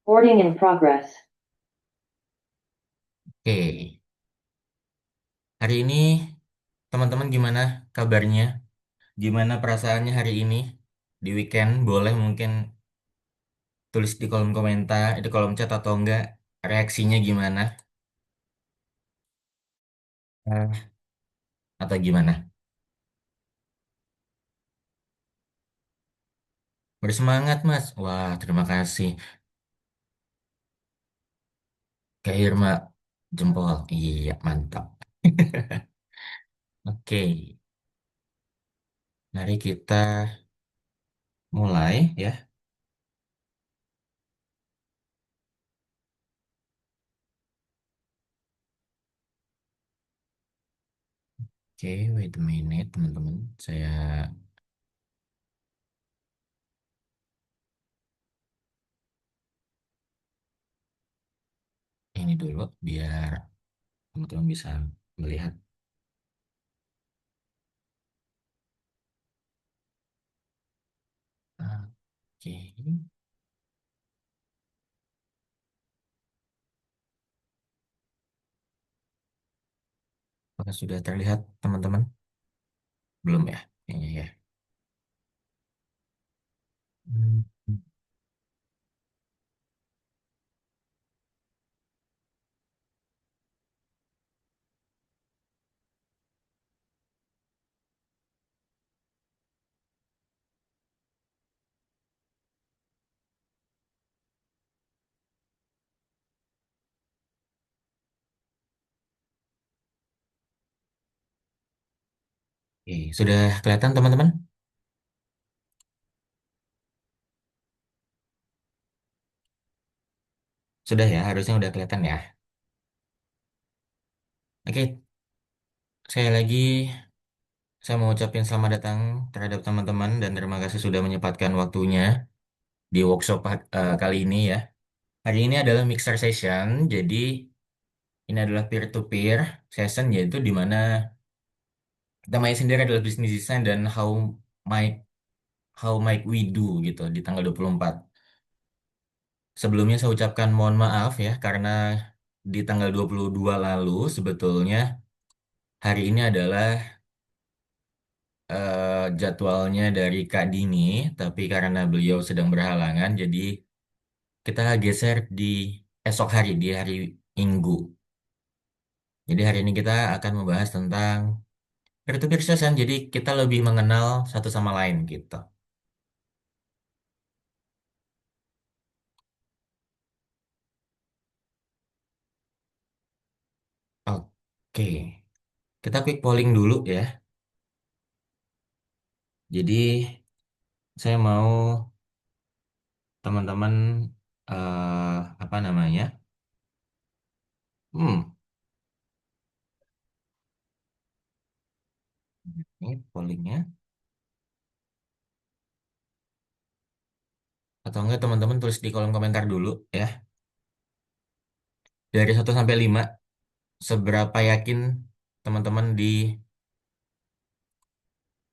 Recording in progress. Oke, hari ini teman-teman gimana kabarnya? Gimana perasaannya hari ini? Di weekend boleh mungkin tulis di kolom komentar, di kolom chat atau enggak, reaksinya gimana? Atau gimana? Bersemangat, Mas. Wah, terima kasih. Kak Irma, jempol. Iya, mantap. Oke, mari kita mulai ya. Oke, wait a minute, teman-teman. Saya ini dulu biar teman-teman bisa melihat. Oke. Apakah sudah terlihat, teman-teman? Belum ya? Kayaknya ya. Hmm. Oke, sudah kelihatan, teman-teman? Sudah ya, harusnya udah kelihatan ya. Oke, saya lagi, saya mau ucapin selamat datang terhadap teman-teman dan terima kasih sudah menyempatkan waktunya di workshop kali ini ya. Hari ini adalah mixer session, jadi ini adalah peer-to-peer session, yaitu di mana temanya sendiri adalah business design dan might how might we do gitu di tanggal 24. Sebelumnya saya ucapkan mohon maaf ya karena di tanggal 22 lalu sebetulnya hari ini adalah jadwalnya dari Kak Dini, tapi karena beliau sedang berhalangan jadi kita geser di esok hari, di hari Minggu. Jadi hari ini kita akan membahas tentang peer-to-peer session, jadi kita lebih mengenal satu sama lain gitu. Oke, kita quick polling dulu ya. Jadi saya mau teman-teman apa namanya? Hmm, ini pollingnya. Atau enggak teman-teman tulis di kolom komentar dulu ya. Dari 1 sampai 5, seberapa yakin teman-teman di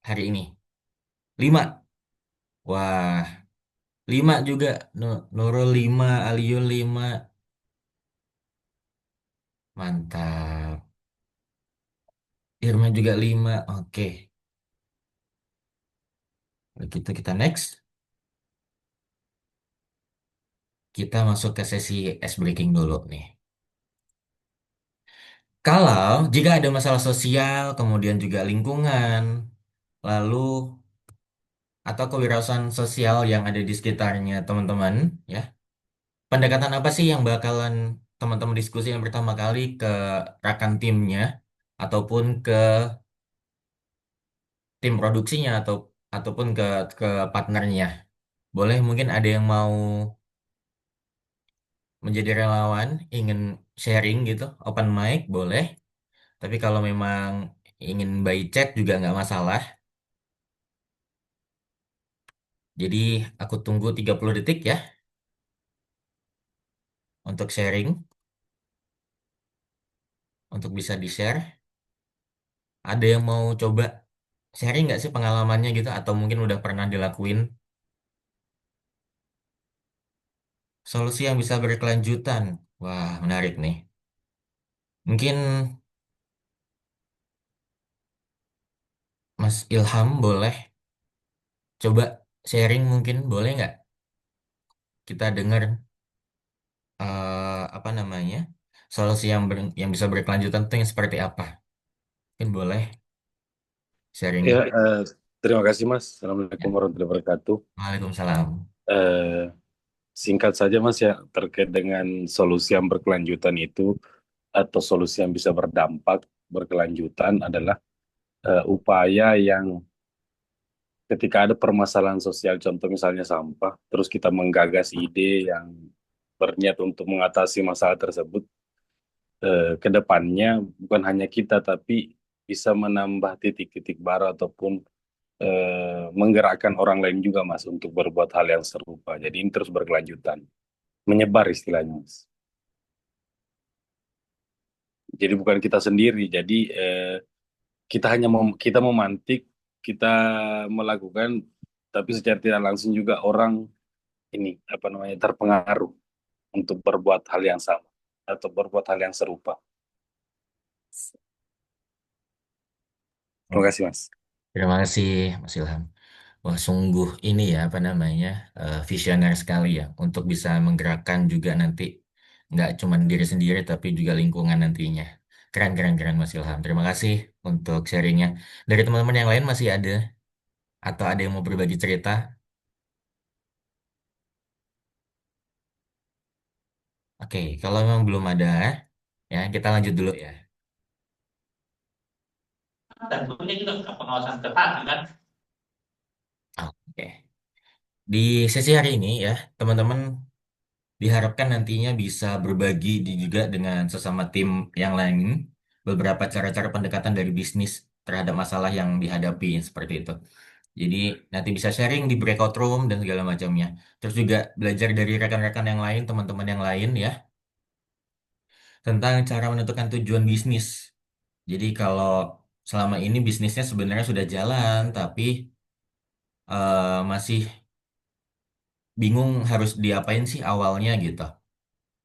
hari ini? 5. Wah, 5 juga. Nurul 5, Aliun 5. Mantap. Irma juga 5. Oke. Kalau gitu kita next. Kita masuk ke sesi ice breaking dulu nih. Kalau jika ada masalah sosial, kemudian juga lingkungan, lalu atau kewirausahaan sosial yang ada di sekitarnya teman-teman, ya. Pendekatan apa sih yang bakalan teman-teman diskusi yang pertama kali ke rekan timnya ataupun ke tim produksinya ataupun ke partnernya? Boleh mungkin ada yang mau menjadi relawan, ingin sharing gitu, open mic boleh. Tapi kalau memang ingin by chat juga nggak masalah. Jadi aku tunggu 30 detik ya untuk sharing, untuk bisa di-share. Ada yang mau coba sharing nggak sih pengalamannya gitu atau mungkin udah pernah dilakuin? Solusi yang bisa berkelanjutan. Wah, menarik nih. Mungkin Mas Ilham boleh coba sharing mungkin boleh nggak kita dengar apa namanya solusi yang bisa berkelanjutan itu yang seperti apa? Mungkin boleh sharing. Ya, terima kasih Mas. Assalamualaikum warahmatullahi wabarakatuh. Waalaikumsalam. Eh, Singkat saja Mas ya, terkait dengan solusi yang berkelanjutan itu atau solusi yang bisa berdampak berkelanjutan adalah upaya yang ketika ada permasalahan sosial, contoh misalnya sampah, terus kita menggagas ide yang berniat untuk mengatasi masalah tersebut, ke depannya bukan hanya kita tapi bisa menambah titik-titik baru ataupun menggerakkan orang lain juga Mas untuk berbuat hal yang serupa. Jadi ini terus berkelanjutan, menyebar istilahnya Mas. Jadi bukan kita sendiri. Jadi kita hanya kita memantik, kita melakukan, tapi secara tidak langsung juga orang ini apa namanya terpengaruh untuk berbuat hal yang sama atau berbuat hal yang serupa. Terima kasih Mas. Terima kasih Mas Ilham. Wah, sungguh ini ya apa namanya visioner sekali ya untuk bisa menggerakkan juga nanti nggak cuma diri sendiri tapi juga lingkungan nantinya. Keren keren keren Mas Ilham. Terima kasih untuk sharingnya. Dari teman-teman yang lain masih ada atau ada yang mau berbagi cerita? Oke, kalau memang belum ada ya kita lanjut dulu ya. Dan tentunya juga pengawasan ketat kan. Oke. Di sesi hari ini ya teman-teman diharapkan nantinya bisa berbagi juga dengan sesama tim yang lain beberapa cara-cara pendekatan dari bisnis terhadap masalah yang dihadapi seperti itu. Jadi nanti bisa sharing di breakout room dan segala macamnya. Terus juga belajar dari rekan-rekan yang lain, teman-teman yang lain ya, tentang cara menentukan tujuan bisnis. Jadi kalau selama ini bisnisnya sebenarnya sudah jalan, tapi masih bingung harus diapain sih awalnya gitu.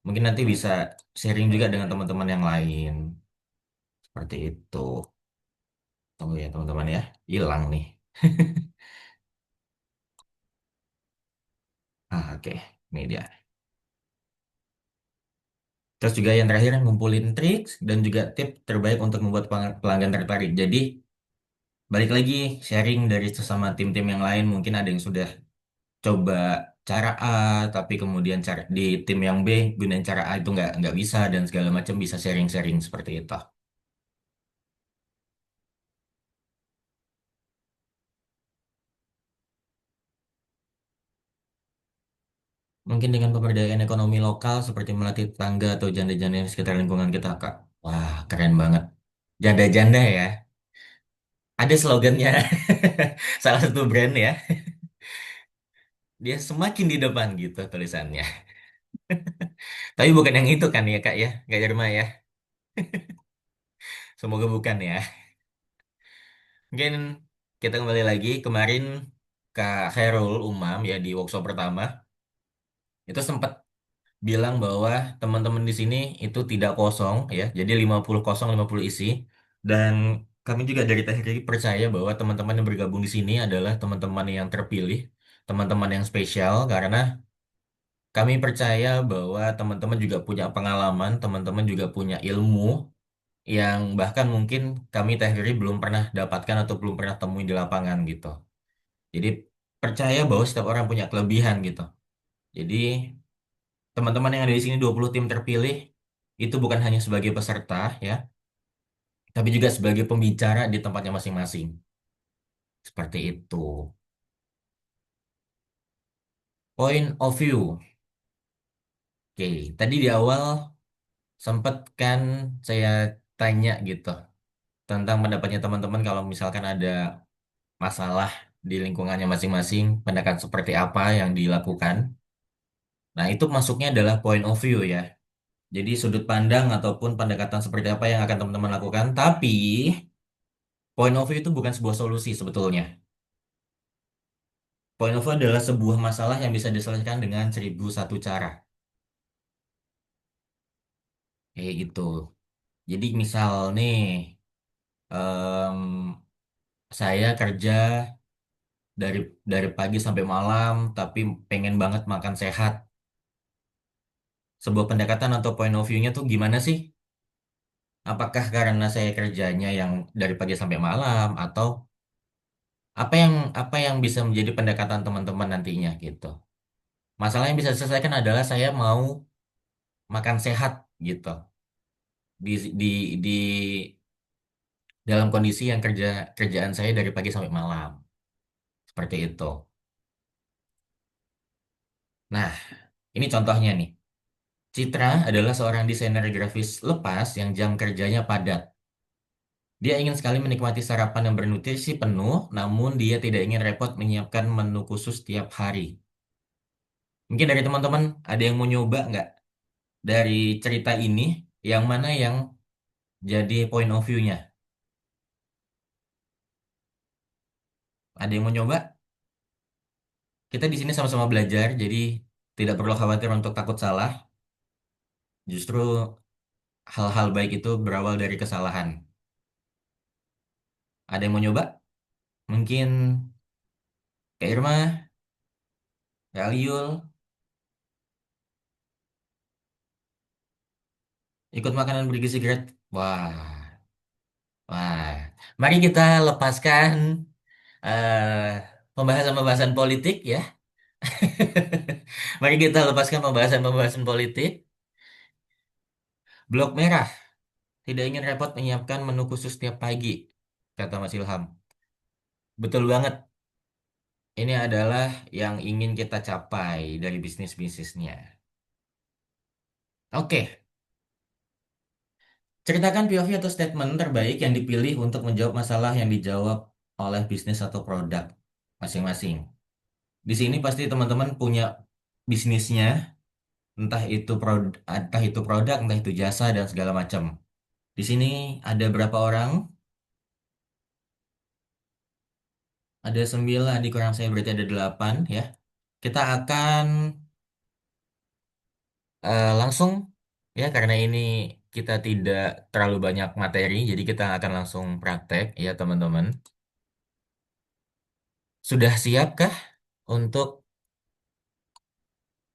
Mungkin nanti bisa sharing juga dengan teman-teman yang lain. Seperti itu. Tunggu ya teman-teman ya. Hilang nih. Oke. Ini dia. Terus juga yang terakhir ngumpulin trik dan juga tips terbaik untuk membuat pelanggan tertarik. Jadi balik lagi sharing dari sesama tim-tim yang lain. Mungkin ada yang sudah coba cara A, tapi kemudian cara di tim yang B gunain cara A itu nggak bisa dan segala macam bisa sharing-sharing seperti itu. Mungkin dengan pemberdayaan ekonomi lokal seperti melatih tetangga atau janda-janda di sekitar lingkungan kita, Kak. Wah, keren banget. Janda-janda ya. Ada slogannya. Salah satu brand ya. Dia semakin di depan gitu tulisannya. Tapi bukan yang itu kan ya, Kak ya. Kak Jarma ya. Semoga bukan ya. Mungkin kita kembali lagi kemarin Kak Khairul Umam ya di workshop pertama itu sempat bilang bahwa teman-teman di sini itu tidak kosong ya. Jadi 50 kosong 50 isi dan kami juga dari Teknik percaya bahwa teman-teman yang bergabung di sini adalah teman-teman yang terpilih, teman-teman yang spesial karena kami percaya bahwa teman-teman juga punya pengalaman, teman-teman juga punya ilmu yang bahkan mungkin kami Teknik belum pernah dapatkan atau belum pernah temui di lapangan gitu. Jadi percaya bahwa setiap orang punya kelebihan gitu. Jadi teman-teman yang ada di sini 20 tim terpilih itu bukan hanya sebagai peserta ya, tapi juga sebagai pembicara di tempatnya masing-masing. Seperti itu. Point of view. Oke, tadi di awal sempat kan saya tanya gitu tentang pendapatnya teman-teman kalau misalkan ada masalah di lingkungannya masing-masing, pendekatan seperti apa yang dilakukan. Nah, itu masuknya adalah point of view ya. Jadi sudut pandang ataupun pendekatan seperti apa yang akan teman-teman lakukan, tapi point of view itu bukan sebuah solusi sebetulnya. Point of view adalah sebuah masalah yang bisa diselesaikan dengan 1001 cara. kayak gitu. Jadi misal nih, em, saya kerja dari dari pagi sampai malam, tapi pengen banget makan sehat. Sebuah pendekatan atau point of view-nya tuh gimana sih? Apakah karena saya kerjanya yang dari pagi sampai malam, atau apa yang bisa menjadi pendekatan teman-teman nantinya gitu? Masalah yang bisa diselesaikan adalah saya mau makan sehat gitu di dalam kondisi yang kerjaan saya dari pagi sampai malam seperti itu. Nah, ini contohnya nih. Citra adalah seorang desainer grafis lepas yang jam kerjanya padat. Dia ingin sekali menikmati sarapan yang bernutrisi penuh, namun dia tidak ingin repot menyiapkan menu khusus tiap hari. Mungkin dari teman-teman ada yang mau nyoba nggak dari cerita ini, yang mana yang jadi point of view-nya? Ada yang mau nyoba? Kita di sini sama-sama belajar, jadi tidak perlu khawatir untuk takut salah. Justru hal-hal baik itu berawal dari kesalahan. Ada yang mau nyoba? Mungkin Kak Irma, Kak Aliul, ikut makanan bergizi serat. Wah, wah. Mari kita lepaskan pembahasan-pembahasan politik ya. Mari kita lepaskan pembahasan-pembahasan politik. Blok merah tidak ingin repot menyiapkan menu khusus tiap pagi, kata Mas Ilham. Betul banget. Ini adalah yang ingin kita capai dari bisnis-bisnisnya. Oke, ceritakan POV atau statement terbaik yang dipilih untuk menjawab masalah yang dijawab oleh bisnis atau produk masing-masing. Di sini pasti teman-teman punya bisnisnya, entah itu produk, entah itu jasa dan segala macam. Di sini ada berapa orang? Ada 9, dikurang saya berarti ada 8 ya. Kita akan langsung ya, karena ini kita tidak terlalu banyak materi, jadi kita akan langsung praktek ya teman-teman. Sudah siapkah untuk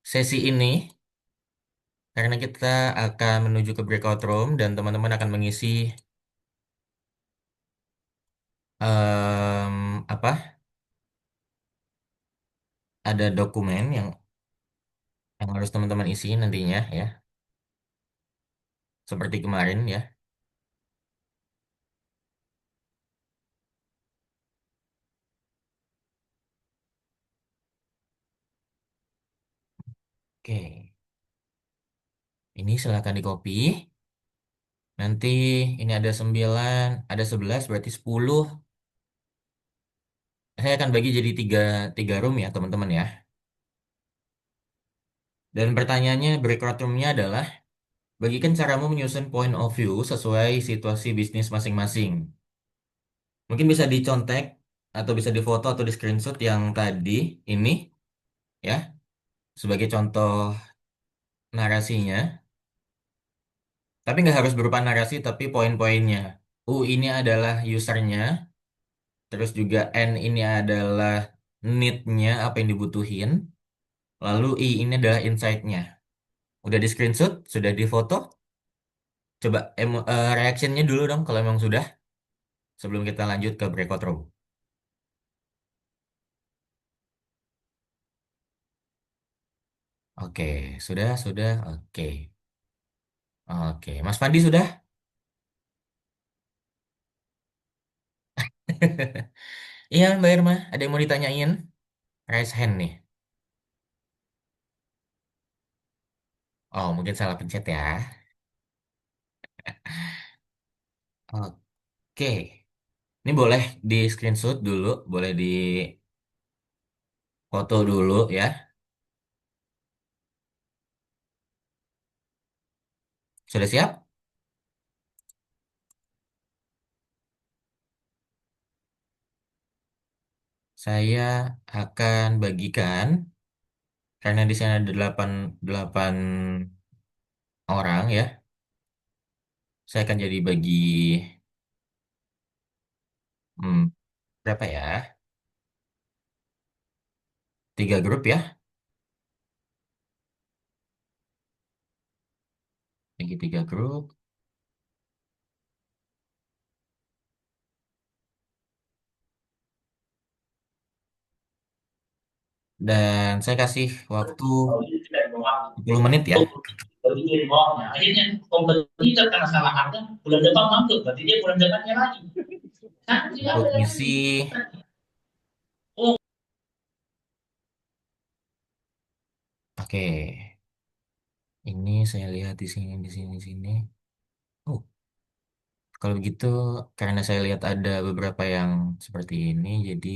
sesi ini? Karena kita akan menuju ke breakout room dan teman-teman akan mengisi apa? Ada dokumen yang harus teman-teman isi nantinya ya, seperti kemarin ya. Oke, ini silakan di copy. Nanti ini ada 9, ada 11 berarti 10. Saya akan bagi jadi tiga room ya teman-teman ya. Dan pertanyaannya breakout roomnya adalah bagikan caramu menyusun point of view sesuai situasi bisnis masing-masing. Mungkin bisa dicontek atau bisa difoto atau di screenshot yang tadi ini ya sebagai contoh narasinya. Tapi nggak harus berupa narasi tapi poin-poinnya. U ini adalah usernya, terus juga N ini adalah need-nya apa yang dibutuhin, lalu I ini adalah insight-nya. Udah di screenshot, sudah difoto. Coba reaction-nya dulu dong kalau emang sudah, sebelum kita lanjut ke breakout room. Oke, sudah, oke. Oke, Mas Fandi sudah? Iya, Mbak Irma, ada yang mau ditanyain? Raise hand nih. Oh, mungkin salah pencet ya. Oke, ini boleh di screenshot dulu, boleh di foto dulu ya. Sudah siap? Saya akan bagikan, karena di sana ada 8 orang ya. Saya akan jadi bagi hmm, berapa ya? 3 grup ya, bagi 3 grup. Dan saya kasih waktu Kalau itu tidak doang. 10 menit ya. Berarti dia doangnya. Akhirnya kompetisi terkena salah harga, bulan depan bangkrut. Berarti dia bulan depannya lagi. Kan tidak Untuk ada misi, lagi. Oh, oke. Ini saya lihat di sini, di sini, di sini. Oh, kalau begitu, karena saya lihat ada beberapa yang seperti ini, jadi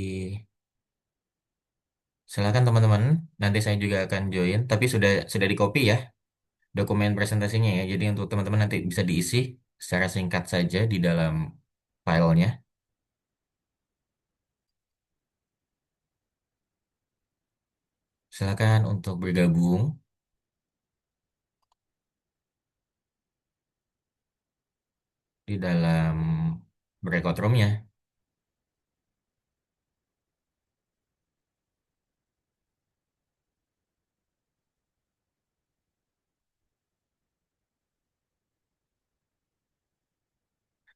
silakan teman-teman. Nanti saya juga akan join, tapi sudah di copy ya dokumen presentasinya ya. Jadi untuk teman-teman nanti bisa diisi secara singkat saja di dalam filenya. Silakan untuk bergabung di dalam breakout room-nya.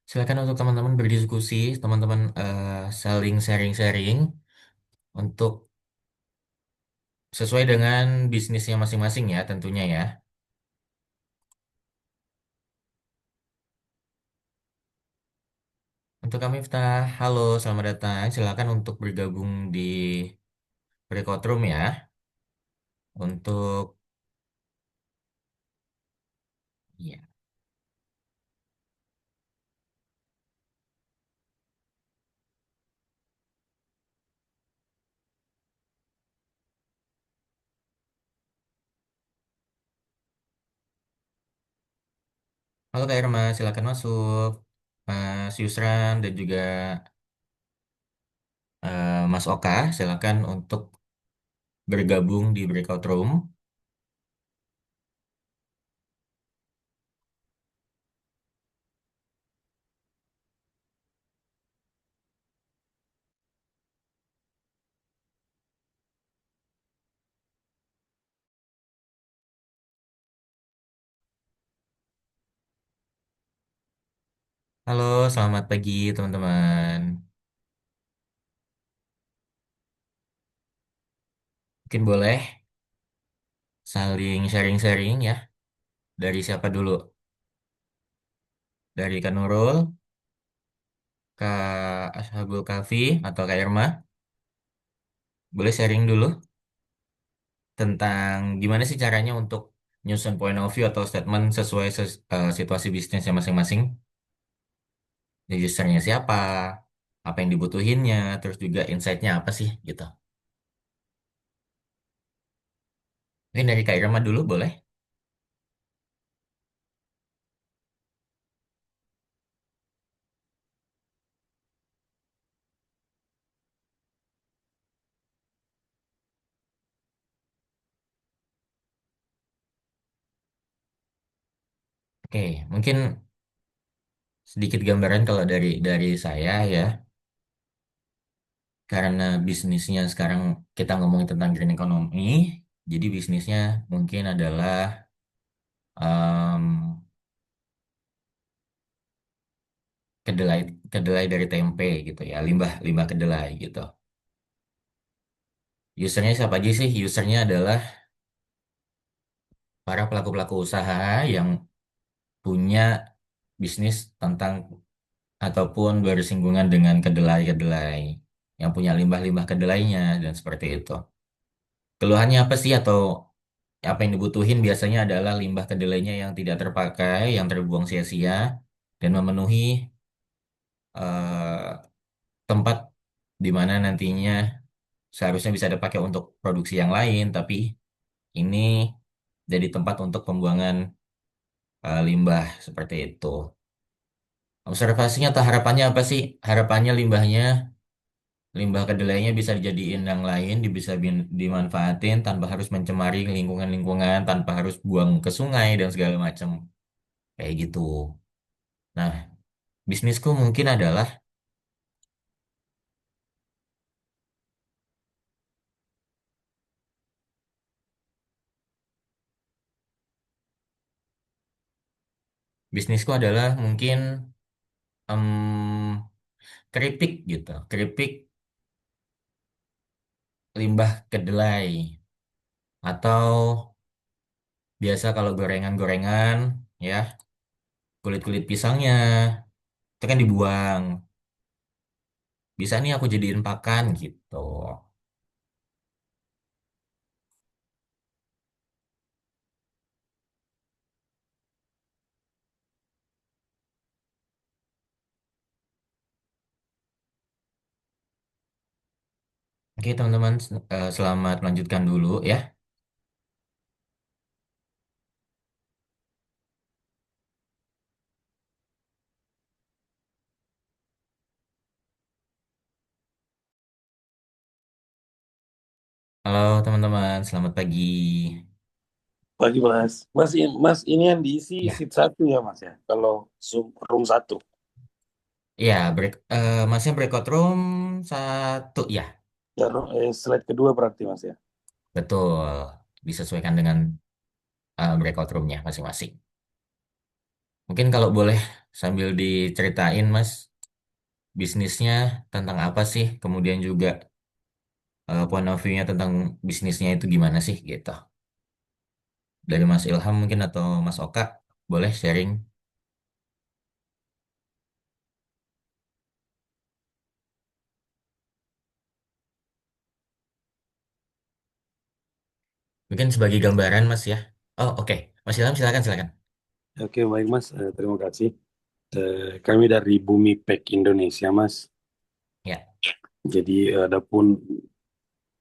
Silakan untuk teman-teman berdiskusi, teman-teman saling sharing-sharing untuk sesuai dengan bisnisnya masing-masing ya tentunya ya. Untuk kami Miftah, halo, selamat datang. Silakan untuk bergabung di breakout room ya. Untuk ya. Halo Kak Irma, silakan masuk. Mas Yusran dan juga Mas Oka, silakan untuk bergabung di breakout room. Halo, selamat pagi teman-teman. Mungkin boleh saling sharing-sharing ya. Dari siapa dulu? Dari Kak Nurul, Kak Ashabul Kafi, atau Kak Irma? Boleh sharing dulu tentang gimana sih caranya untuk nyusun point of view atau statement sesuai situasi bisnisnya masing-masing. Ya, usernya siapa, apa yang dibutuhinnya, terus juga insight-nya apa sih gitu. Mungkin dari Kak Irma dulu boleh? Oke, mungkin sedikit gambaran kalau dari saya ya, karena bisnisnya sekarang kita ngomongin tentang green economy, jadi bisnisnya mungkin adalah em, kedelai kedelai dari tempe gitu ya, limbah limbah kedelai gitu. Usernya siapa aja sih? Usernya adalah para pelaku-pelaku usaha yang punya bisnis tentang ataupun bersinggungan dengan kedelai-kedelai yang punya limbah-limbah kedelainya dan seperti itu. Keluhannya apa sih atau apa yang dibutuhin biasanya adalah limbah kedelainya yang tidak terpakai, yang terbuang sia-sia dan memenuhi eh, tempat di mana nantinya seharusnya bisa dipakai untuk produksi yang lain, tapi ini jadi tempat untuk pembuangan limbah seperti itu. Observasinya atau harapannya apa sih? Harapannya limbah kedelainya bisa dijadiin yang lain, bisa dimanfaatin tanpa harus mencemari lingkungan-lingkungan, tanpa harus buang ke sungai dan segala macam. Kayak gitu. Nah, bisnisku mungkin adalah bisnisku adalah mungkin em, keripik gitu, keripik limbah kedelai atau biasa kalau gorengan-gorengan ya kulit-kulit pisangnya itu kan dibuang. Bisa nih aku jadiin pakan gitu. Oke teman-teman, selamat melanjutkan dulu ya. Halo teman-teman, selamat pagi. Pagi Mas. Mas ini yang diisi Ya, seat satu ya Mas ya. Kalau Zoom room satu. ya masnya breakout room satu ya, Ya, slide kedua berarti Mas ya. betul. Disesuaikan dengan breakout roomnya masing-masing. Mungkin kalau boleh sambil diceritain Mas, bisnisnya tentang apa sih? Kemudian juga point of view-nya tentang bisnisnya itu gimana sih gitu. Dari Mas Ilham mungkin atau Mas Oka, boleh sharing. Mungkin sebagai gambaran Mas ya. Oh oke, Mas Ilham silakan silakan. Oke baik Mas. Terima kasih. Kami dari Bumi Pack Indonesia Mas. Ya. Jadi adapun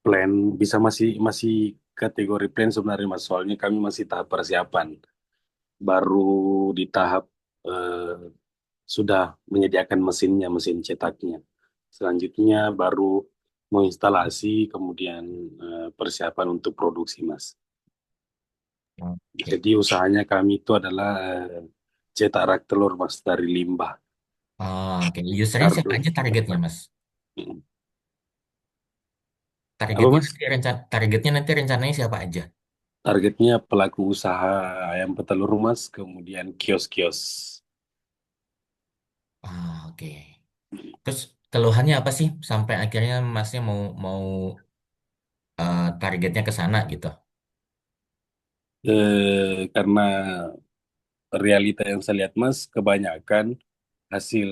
plan bisa masih masih kategori plan sebenarnya Mas. Soalnya kami masih tahap persiapan. Baru di tahap sudah menyediakan mesinnya, mesin cetaknya. Selanjutnya baru mau instalasi, kemudian persiapan untuk produksi, Mas. Oke. Jadi usahanya kami itu adalah cetak rak telur, Mas, dari limbah Oh, oke. Usernya siapa kardus. aja targetnya Mas? Hmm. Apa, Targetnya Mas? nanti targetnya nanti rencananya siapa aja? Targetnya pelaku usaha ayam petelur, Mas, kemudian kios-kios. Ah, oke. Terus keluhannya apa sih sampai akhirnya Masnya mau mau targetnya ke sana gitu? Karena realita yang saya lihat, Mas, kebanyakan hasil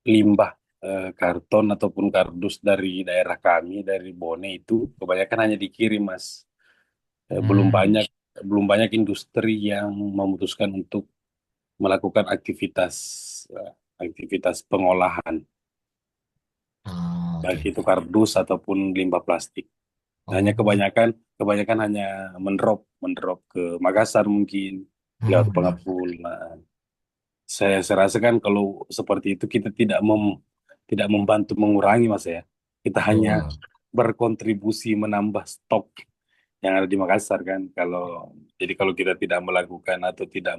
limbah karton ataupun kardus dari daerah kami dari Bone itu kebanyakan hanya dikirim Mas. Eh, belum Hmm. banyak belum banyak industri yang memutuskan untuk melakukan aktivitas pengolahan Oh, baik oke. itu kardus ataupun limbah plastik. Hanya Oh. kebanyakan hanya mendrop ke Makassar mungkin lewat Hmm. pengepul. Nah, saya rasa kan kalau seperti itu kita tidak membantu mengurangi Mas ya. Kita hanya Betul. berkontribusi menambah stok yang ada di Makassar kan. Kalau kita tidak melakukan atau tidak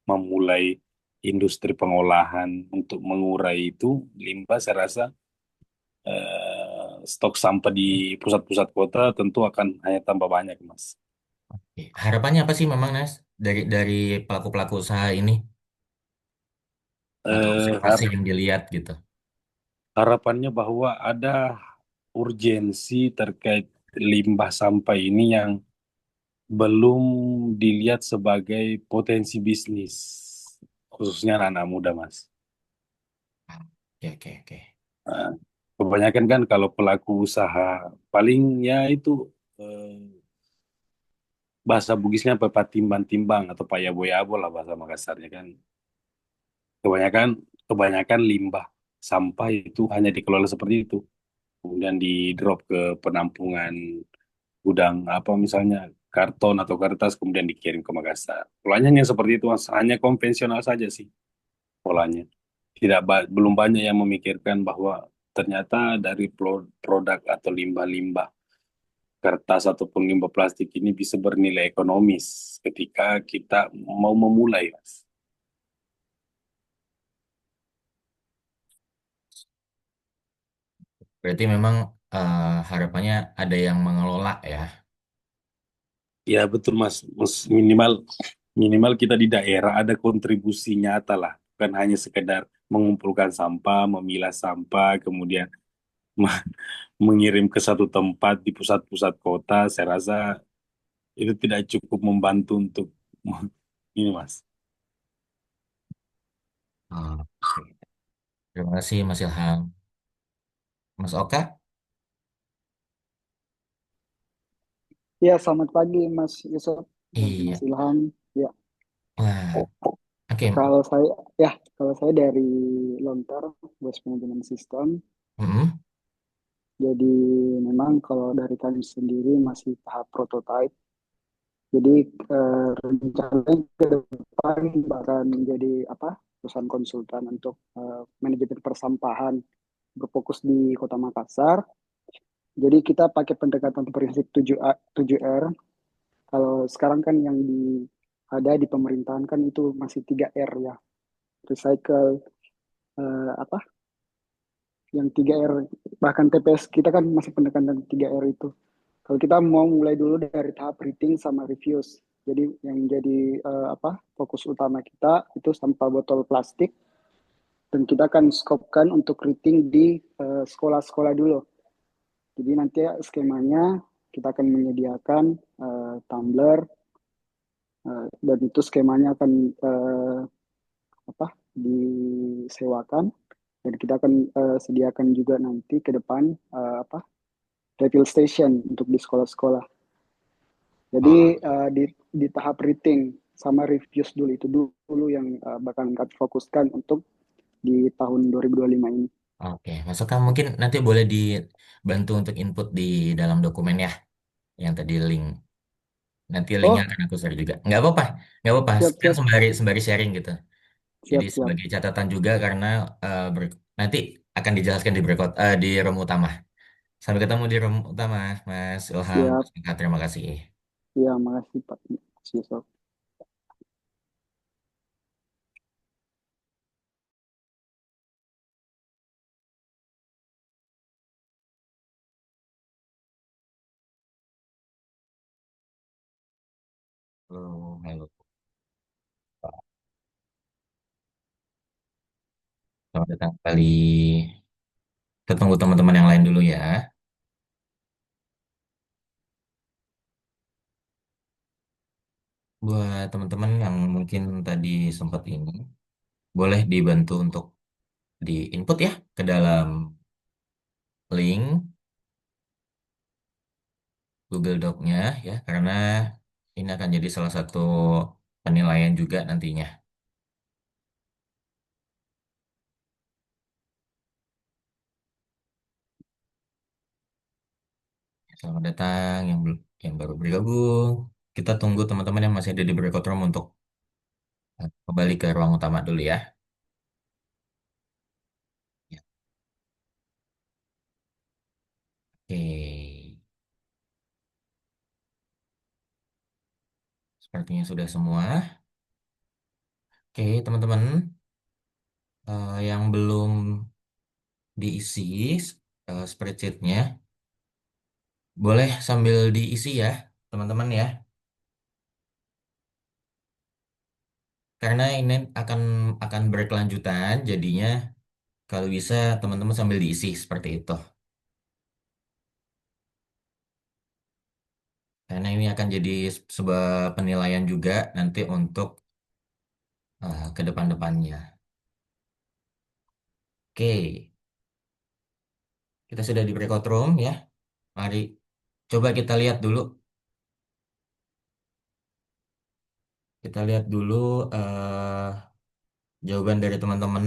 memulai industri pengolahan untuk mengurai itu limbah, saya rasa stok sampah di pusat-pusat kota tentu akan hanya tambah banyak, Mas. Oke. Harapannya apa sih memang Nas dari pelaku-pelaku usaha ini atau Eh, observasi har- yang dilihat gitu? Harapannya bahwa ada urgensi terkait limbah sampah ini yang belum dilihat sebagai potensi bisnis, khususnya anak-anak muda, Mas. Oke, oke, oke. Nah, kebanyakan kan kalau pelaku usaha paling ya itu eh, bahasa Bugisnya apa timbang-timbang atau payabo-yabo lah bahasa Makassarnya kan. Kebanyakan kebanyakan limbah sampah itu hanya dikelola seperti itu, kemudian di drop ke penampungan gudang apa misalnya karton atau kertas kemudian dikirim ke Makassar. Polanya hanya seperti itu, Mas. Hanya konvensional saja sih polanya. Belum banyak yang memikirkan bahwa ternyata dari produk atau limbah-limbah kertas ataupun limbah plastik ini bisa bernilai ekonomis ketika kita mau memulai, Mas. Berarti memang harapannya ada yang mengelola ya. Ya betul Mas, minimal minimal kita di daerah ada kontribusi nyata lah, bukan hanya sekedar mengumpulkan sampah, memilah sampah, kemudian me- mengirim ke satu tempat di pusat-pusat kota. Saya rasa itu tidak cukup membantu untuk ini Mas. Oh, oke. Terima kasih Mas Ilham. Mas Oka? Ya, selamat pagi Mas Yusuf dan Mas Iya. Ilham. Ya, Wah, oke. kalau saya ya kalau saya dari Lontar, Bos Manajemen Sistem. Mm-mm. Jadi memang kalau dari kami sendiri masih tahap prototype. Jadi rencananya ke depan bahkan menjadi apa? Perusahaan konsultan untuk manajemen persampahan berfokus di Kota Makassar. Jadi kita pakai pendekatan prinsip 7A, 7R. Kalau sekarang kan yang ada di pemerintahan kan itu masih 3R ya. Recycle, apa, yang 3R, bahkan TPS kita kan masih pendekatan 3R itu. Kalau kita mau mulai dulu dari tahap rating sama reviews. Jadi yang jadi apa fokus utama kita itu sampah botol plastik, dan kita akan skopkan untuk rating di sekolah-sekolah dulu. Jadi nanti skemanya kita akan menyediakan tumbler, dan itu skemanya akan apa disewakan, dan kita akan sediakan juga nanti ke depan apa refill station untuk di sekolah-sekolah. Jadi Oh, di tahap rating sama reviews dulu itu dulu yang bakal kami fokuskan untuk di tahun 2025 ini. oke. Mas Oka mungkin nanti boleh dibantu untuk input di dalam dokumen ya, yang tadi link. Nanti linknya Oh, akan aku share juga. Nggak apa-apa, nggak apa-apa. siap Kan siap sembari sembari sharing gitu. Jadi siap siap. sebagai catatan juga karena nanti akan dijelaskan di room utama. Sampai ketemu di room utama, Mas Ilham. Mas Siap. Oka, terima kasih. Ya, makasih Pak Yusuf. Halo, halo. Selamat datang kembali. Kita tunggu teman-teman yang lain dulu ya. Buat teman-teman yang mungkin tadi sempat ini, boleh dibantu untuk di input ya ke dalam link Google Doc-nya ya, karena ini akan jadi salah satu penilaian juga nantinya. Selamat datang yang baru bergabung. Kita tunggu teman-teman yang masih ada di breakout room untuk kembali ke ruang utama dulu ya. Ya, oke, sepertinya sudah semua. Oke, teman-teman, yang belum diisi spreadsheet-nya, boleh sambil diisi ya, teman-teman ya. Karena ini akan berkelanjutan, jadinya kalau bisa teman-teman sambil diisi seperti itu. Karena ini akan jadi sebuah penilaian juga nanti untuk ke depan-depannya. Oke, kita sudah di breakout room ya. Mari coba kita lihat dulu. Kita lihat dulu jawaban dari teman-teman.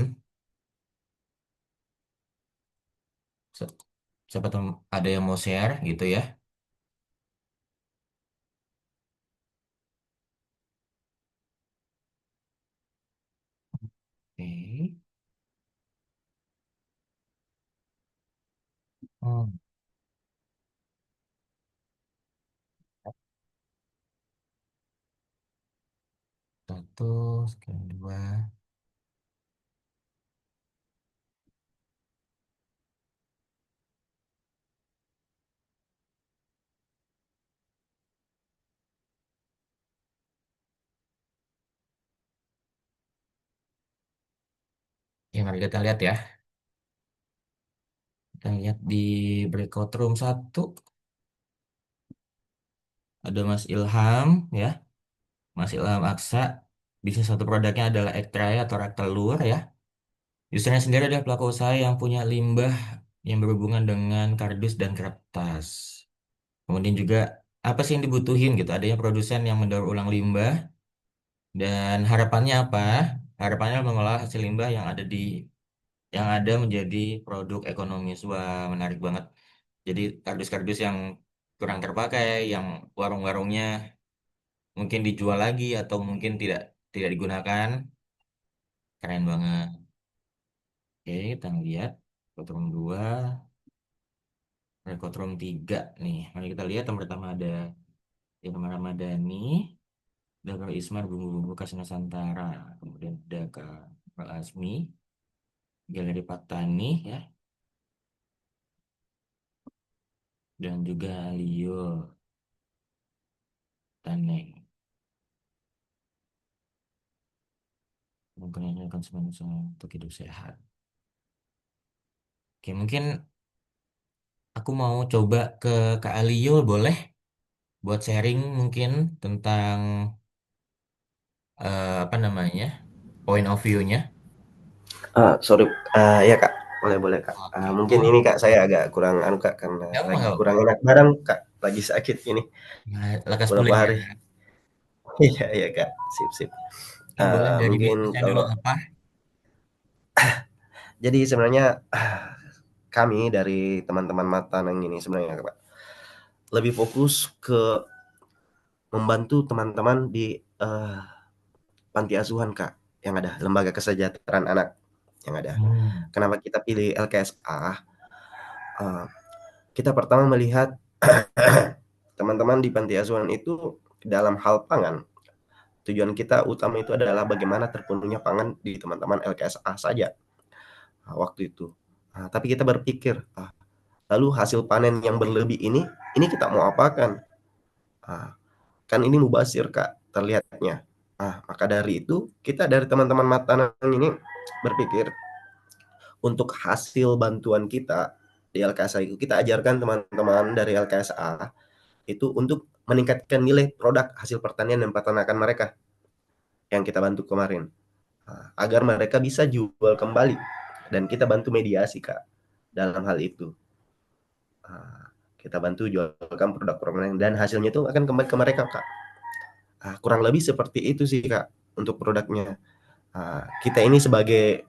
Se- Siapa tahu ada yang mau share gitu ya. Oke. Oh, satu, sekian dua. Ya, mari kita lihat ya. Kita lihat di breakout room satu. Ada Mas Ilham ya. Mas Ilham Aksa. Bisnis satu produknya adalah egg tray atau rak telur ya. Usernya sendiri adalah pelaku usaha yang punya limbah yang berhubungan dengan kardus dan kertas. Kemudian juga apa sih yang dibutuhin gitu? Adanya produsen yang mendaur ulang limbah dan harapannya apa? Harapannya mengolah hasil limbah yang ada menjadi produk ekonomis. Wah, menarik banget. Jadi kardus-kardus yang kurang terpakai, yang warung-warungnya mungkin dijual lagi atau mungkin tidak tidak digunakan. Keren banget. Oke, kita lihat Record 2, Record 3 nih. Mari kita lihat yang pertama ada Irma Ramadhani, Dakar Ismar, Bumbu-Bumbu Khas Nusantara. Kemudian ada Kak Asmi, Galeri Patani ya, dan juga Leo Taneng. Mungkin akan semuanya untuk hidup sehat. Oke, mungkin aku mau coba ke Kak Alio, boleh? Buat sharing mungkin tentang apa namanya, point of view-nya. Sorry, ya Kak, boleh boleh Kak. Oke, Mungkin ini Kak saya agak kurang anu Kak karena nggak apa lagi nggak apa. kurang enak badan Kak, lagi sakit gini Nah, lekas beberapa pulih ya. hari. Iya iya Kak, sip sip. Oke, boleh dari Mungkin bisnisnya dulu kalau apa? jadi sebenarnya kami dari teman-teman Matanang ini sebenarnya Kak, lebih fokus ke membantu teman-teman di panti asuhan Kak, yang ada lembaga kesejahteraan anak yang ada. Hmm. Kenapa kita pilih LKSA? Eee, kita pertama melihat teman-teman di panti asuhan itu dalam hal pangan, tujuan kita utama itu adalah bagaimana terpenuhnya pangan di teman-teman LKSA saja, waktu itu. Tapi kita berpikir, lalu hasil panen yang berlebih ini kita mau apakan? Ah, kan ini mubazir Kak, terlihatnya. Maka dari itu kita dari teman-teman Matanan ini berpikir, untuk hasil bantuan kita di LKSA itu, kita ajarkan teman-teman dari LKSA itu untuk meningkatkan nilai produk hasil pertanian dan peternakan mereka yang kita bantu kemarin. Agar mereka bisa jual kembali dan kita bantu mediasi Kak dalam hal itu. Kita bantu jualkan produk-produk dan hasilnya itu akan kembali ke mereka Kak. Kurang lebih seperti itu sih Kak untuk produknya. Kita ini sebagai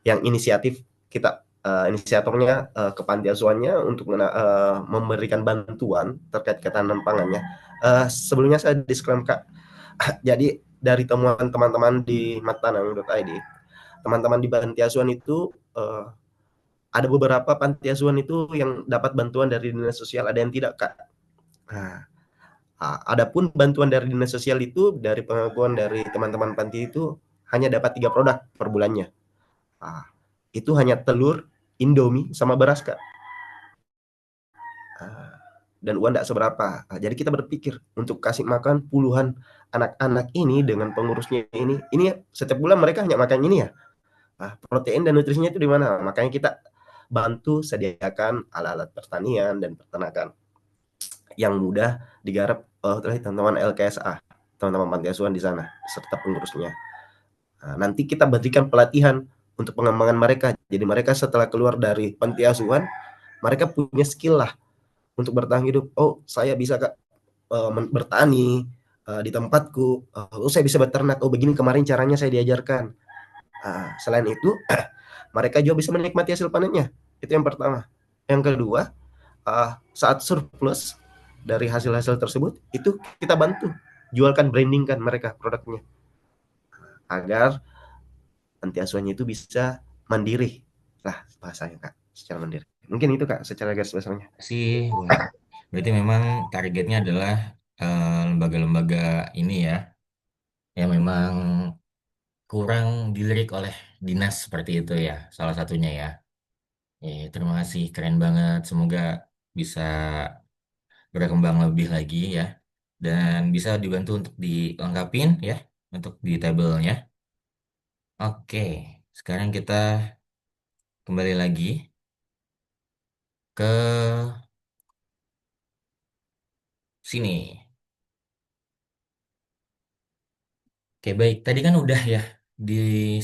yang inisiatif kita inisiatornya ke panti asuhannya untuk memberikan bantuan terkait ketahanan pangannya. Sebelumnya saya disclaimer Kak. Jadi dari temuan teman-teman di matanang.id, teman-teman di panti asuhan itu ada beberapa panti asuhan itu yang dapat bantuan dari dinas sosial, ada yang tidak Kak. Nah, adapun bantuan dari dinas sosial itu dari pengakuan dari teman-teman panti itu hanya dapat 3 produk per bulannya. Itu hanya telur, Indomie, sama beras Kak. Dan uang tidak seberapa. Jadi kita berpikir untuk kasih makan puluhan anak-anak ini dengan pengurusnya ini setiap bulan mereka hanya makan ini ya. Protein dan nutrisinya itu di mana? Makanya kita bantu sediakan alat-alat pertanian dan peternakan yang mudah digarap oleh teman-teman LKSA, teman-teman panti asuhan di sana serta pengurusnya. Nanti kita berikan pelatihan untuk pengembangan mereka. Jadi mereka setelah keluar dari panti asuhan, mereka punya skill lah untuk bertahan hidup. Oh, saya bisa Kak bertani di tempatku. Oh, saya bisa beternak. Oh, begini kemarin caranya saya diajarkan. Selain itu, mereka juga bisa menikmati hasil panennya. Itu yang pertama. Yang kedua, saat surplus dari hasil-hasil tersebut, itu kita bantu jualkan, brandingkan mereka produknya agar panti asuhannya itu bisa mandiri lah bahasanya Kak, secara mandiri. Mungkin itu Kak secara garis besarnya. Sih, wah. Berarti memang targetnya adalah lembaga-lembaga ini ya, yang memang kurang dilirik oleh dinas seperti itu ya, salah satunya ya. Terima kasih, keren banget. Semoga bisa berkembang lebih lagi ya, dan bisa dibantu untuk dilengkapin ya, untuk di tabelnya. Oke, sekarang kita kembali lagi ke sini. Oke, baik. Tadi kan udah ya di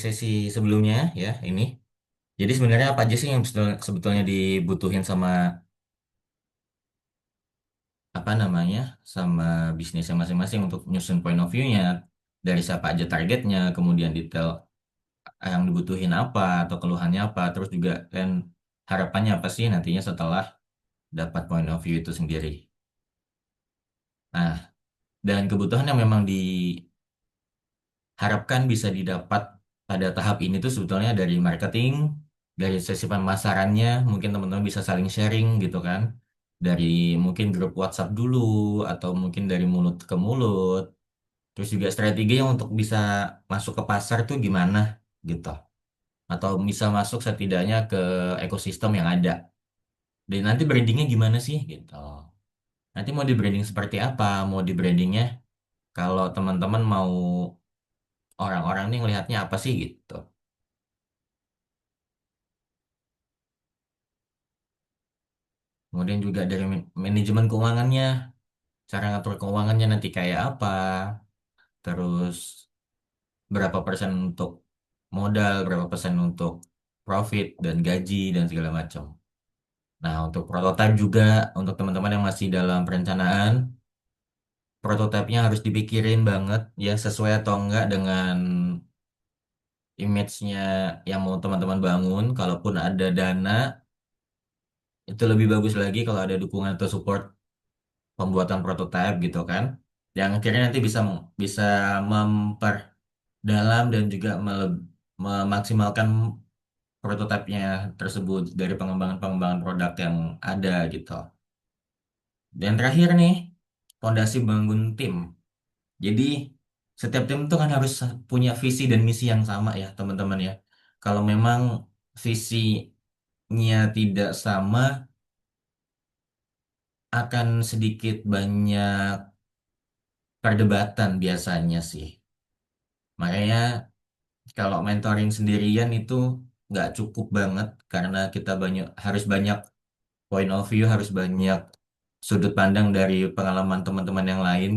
sesi sebelumnya ya ini. Jadi sebenarnya apa aja sih yang sebetulnya dibutuhin sama apa namanya sama bisnisnya masing-masing untuk nyusun point of view-nya, dari siapa aja targetnya, kemudian detail yang dibutuhin apa atau keluhannya apa, terus juga kan harapannya apa sih nantinya setelah dapat point of view itu sendiri. Nah, dan kebutuhan yang memang diharapkan bisa didapat pada tahap ini tuh sebetulnya dari marketing, dari sesi pemasarannya, mungkin teman-teman bisa saling sharing gitu kan. Dari mungkin grup WhatsApp dulu, atau mungkin dari mulut ke mulut. Terus juga strategi yang untuk bisa masuk ke pasar tuh gimana gitu. Atau bisa masuk setidaknya ke ekosistem yang ada. Dan nanti brandingnya gimana sih gitu. Nanti mau di branding seperti apa? Mau di brandingnya kalau teman-teman mau orang-orang nih ngelihatnya apa sih gitu. Kemudian juga dari manajemen keuangannya, cara ngatur keuangannya nanti kayak apa. Terus berapa persen untuk modal, berapa persen untuk profit dan gaji dan segala macam. Nah, untuk prototipe juga untuk teman-teman yang masih dalam perencanaan, prototipenya harus dipikirin banget ya sesuai atau enggak dengan image-nya yang mau teman-teman bangun. Kalaupun ada dana, itu lebih bagus lagi kalau ada dukungan atau support pembuatan prototipe gitu kan. Yang akhirnya nanti bisa bisa memperdalam dan juga memaksimalkan prototipenya tersebut dari pengembangan-pengembangan produk yang ada gitu. Dan terakhir nih, fondasi bangun tim. Jadi setiap tim itu kan harus punya visi dan misi yang sama ya teman-teman ya. Kalau memang visinya tidak sama, akan sedikit banyak perdebatan biasanya sih. Makanya kalau mentoring sendirian itu nggak cukup banget karena kita harus banyak point of view, harus banyak sudut pandang dari pengalaman teman-teman yang lain.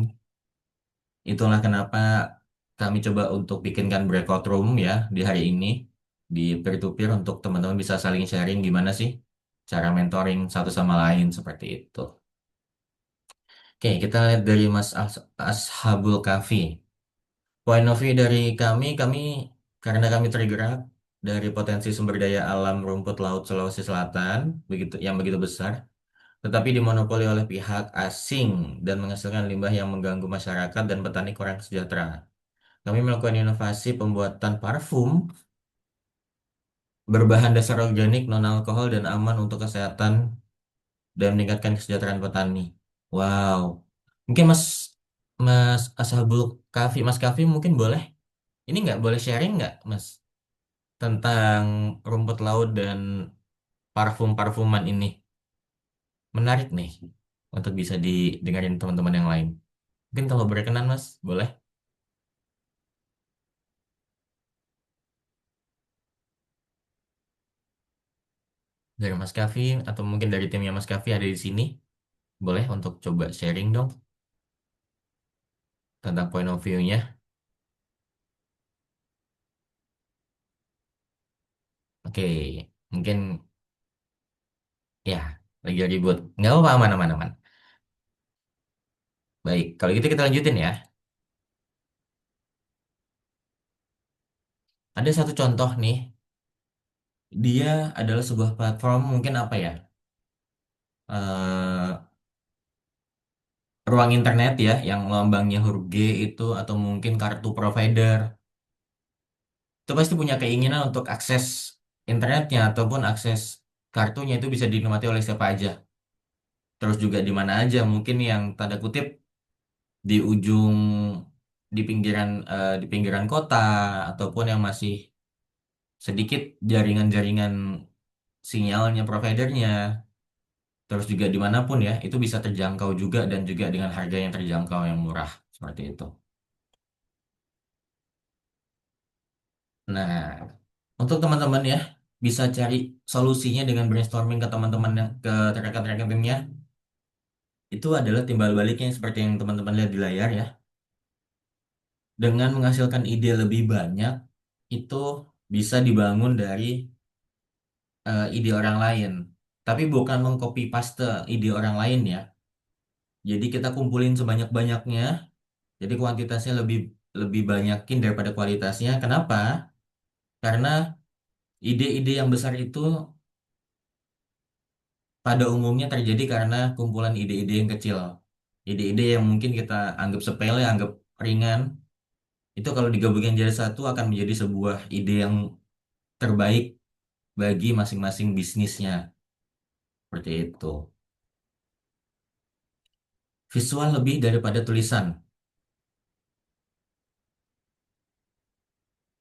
Itulah kenapa kami coba untuk bikinkan breakout room ya di hari ini di peer-to-peer untuk teman-teman bisa saling sharing gimana sih cara mentoring satu sama lain seperti itu. Oke, kita lihat dari Mas Ashabul Kahfi. Point of view dari kami karena kami tergerak dari potensi sumber daya alam rumput laut Sulawesi Selatan yang begitu besar, tetapi dimonopoli oleh pihak asing dan menghasilkan limbah yang mengganggu masyarakat dan petani kurang sejahtera. Kami melakukan inovasi pembuatan parfum berbahan dasar organik, non-alkohol, dan aman untuk kesehatan dan meningkatkan kesejahteraan petani. Wow. Mungkin Mas Ashabul Kahfi, Mas Kahfi mungkin boleh, ini nggak boleh sharing nggak, Mas, tentang rumput laut dan parfum-parfuman ini. Menarik nih untuk bisa didengarin teman-teman yang lain. Mungkin kalau berkenan, Mas, boleh dari Mas Kafi atau mungkin dari timnya Mas Kafi ada di sini. Boleh untuk coba sharing dong tentang point of view-nya. Oke, mungkin ya lagi ribut. Nggak apa-apa, aman, aman, aman. Baik, kalau gitu kita lanjutin ya. Ada satu contoh nih, dia adalah sebuah platform mungkin apa ya? eh Ruang internet ya, yang lambangnya huruf G itu, atau mungkin kartu provider. Itu pasti punya keinginan untuk akses internetnya ataupun akses kartunya itu bisa dinikmati oleh siapa aja. Terus juga di mana aja, mungkin yang tanda kutip di ujung di pinggiran kota ataupun yang masih sedikit jaringan-jaringan sinyalnya providernya. Terus juga dimanapun ya, itu bisa terjangkau juga dan juga dengan harga yang terjangkau yang murah seperti itu. Nah, untuk teman-teman ya, bisa cari solusinya dengan brainstorming ke teman-teman yang ke rekan-rekan timnya. Itu adalah timbal baliknya seperti yang teman-teman lihat di layar ya. Dengan menghasilkan ide lebih banyak, itu bisa dibangun dari ide orang lain. Tapi bukan mengcopy paste ide orang lain ya. Jadi kita kumpulin sebanyak-banyaknya. Jadi kuantitasnya lebih lebih banyakin daripada kualitasnya. Kenapa? Karena ide-ide yang besar itu pada umumnya terjadi karena kumpulan ide-ide yang kecil. Ide-ide yang mungkin kita anggap sepele, anggap ringan, itu kalau digabungin jadi satu akan menjadi sebuah ide yang terbaik bagi masing-masing bisnisnya. Seperti itu. Visual lebih daripada tulisan.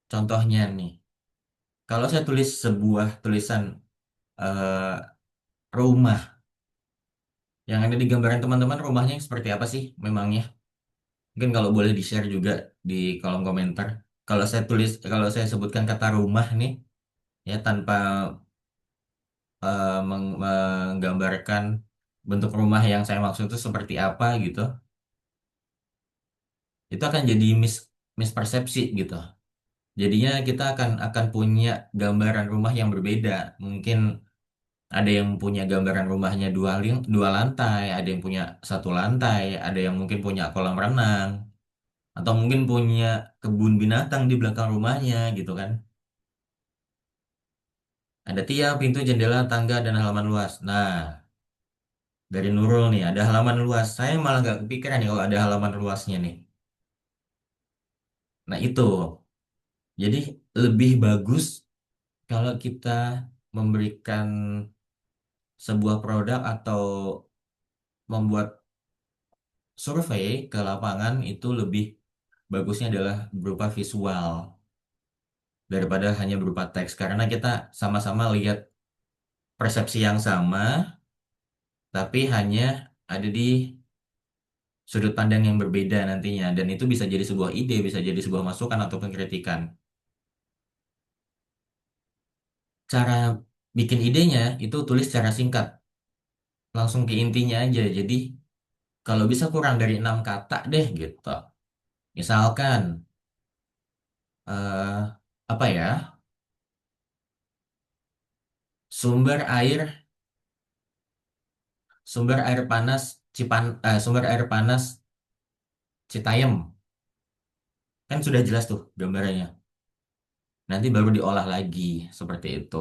Contohnya nih, kalau saya tulis sebuah tulisan eh, rumah, yang ada di gambaran teman-teman rumahnya yang seperti apa sih memangnya? Mungkin kalau boleh di-share juga di kolom komentar. Kalau saya sebutkan kata rumah nih, ya tanpa menggambarkan bentuk rumah yang saya maksud itu seperti apa gitu, itu akan jadi mispersepsi gitu. Jadinya kita akan punya gambaran rumah yang berbeda. Mungkin ada yang punya gambaran rumahnya dua lantai, ada yang punya satu lantai, ada yang mungkin punya kolam renang, atau mungkin punya kebun binatang di belakang rumahnya gitu kan. Ada tiang, pintu, jendela, tangga, dan halaman luas. Nah, dari Nurul nih, ada halaman luas. Saya malah nggak kepikiran nih kalau ada halaman luasnya nih. Nah, itu. Jadi, lebih bagus kalau kita memberikan sebuah produk atau membuat survei ke lapangan itu lebih bagusnya adalah berupa visual daripada hanya berupa teks. Karena kita sama-sama lihat persepsi yang sama, tapi hanya ada di sudut pandang yang berbeda nantinya. Dan itu bisa jadi sebuah ide, bisa jadi sebuah masukan ataupun kritikan. Cara bikin idenya itu tulis secara singkat, langsung ke intinya aja. Jadi kalau bisa kurang dari 6 kata deh gitu. Misalkan eh apa ya? Sumber air sumber air panas sumber air panas Citayam. Kan sudah jelas tuh gambarnya. Nanti baru diolah lagi seperti itu.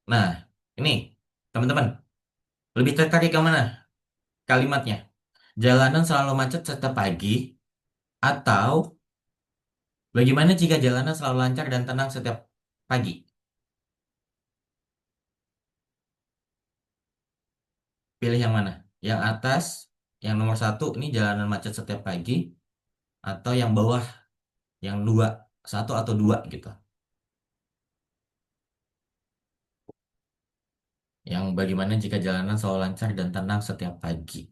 Nah, ini teman-teman, lebih tertarik ke mana kalimatnya? Jalanan selalu macet setiap pagi atau bagaimana jika jalanan selalu lancar dan tenang setiap pagi? Pilih yang mana? Yang atas, yang nomor satu, ini jalanan macet setiap pagi, atau yang bawah, yang dua, satu atau dua gitu. Yang bagaimana jika jalanan selalu lancar dan tenang setiap pagi?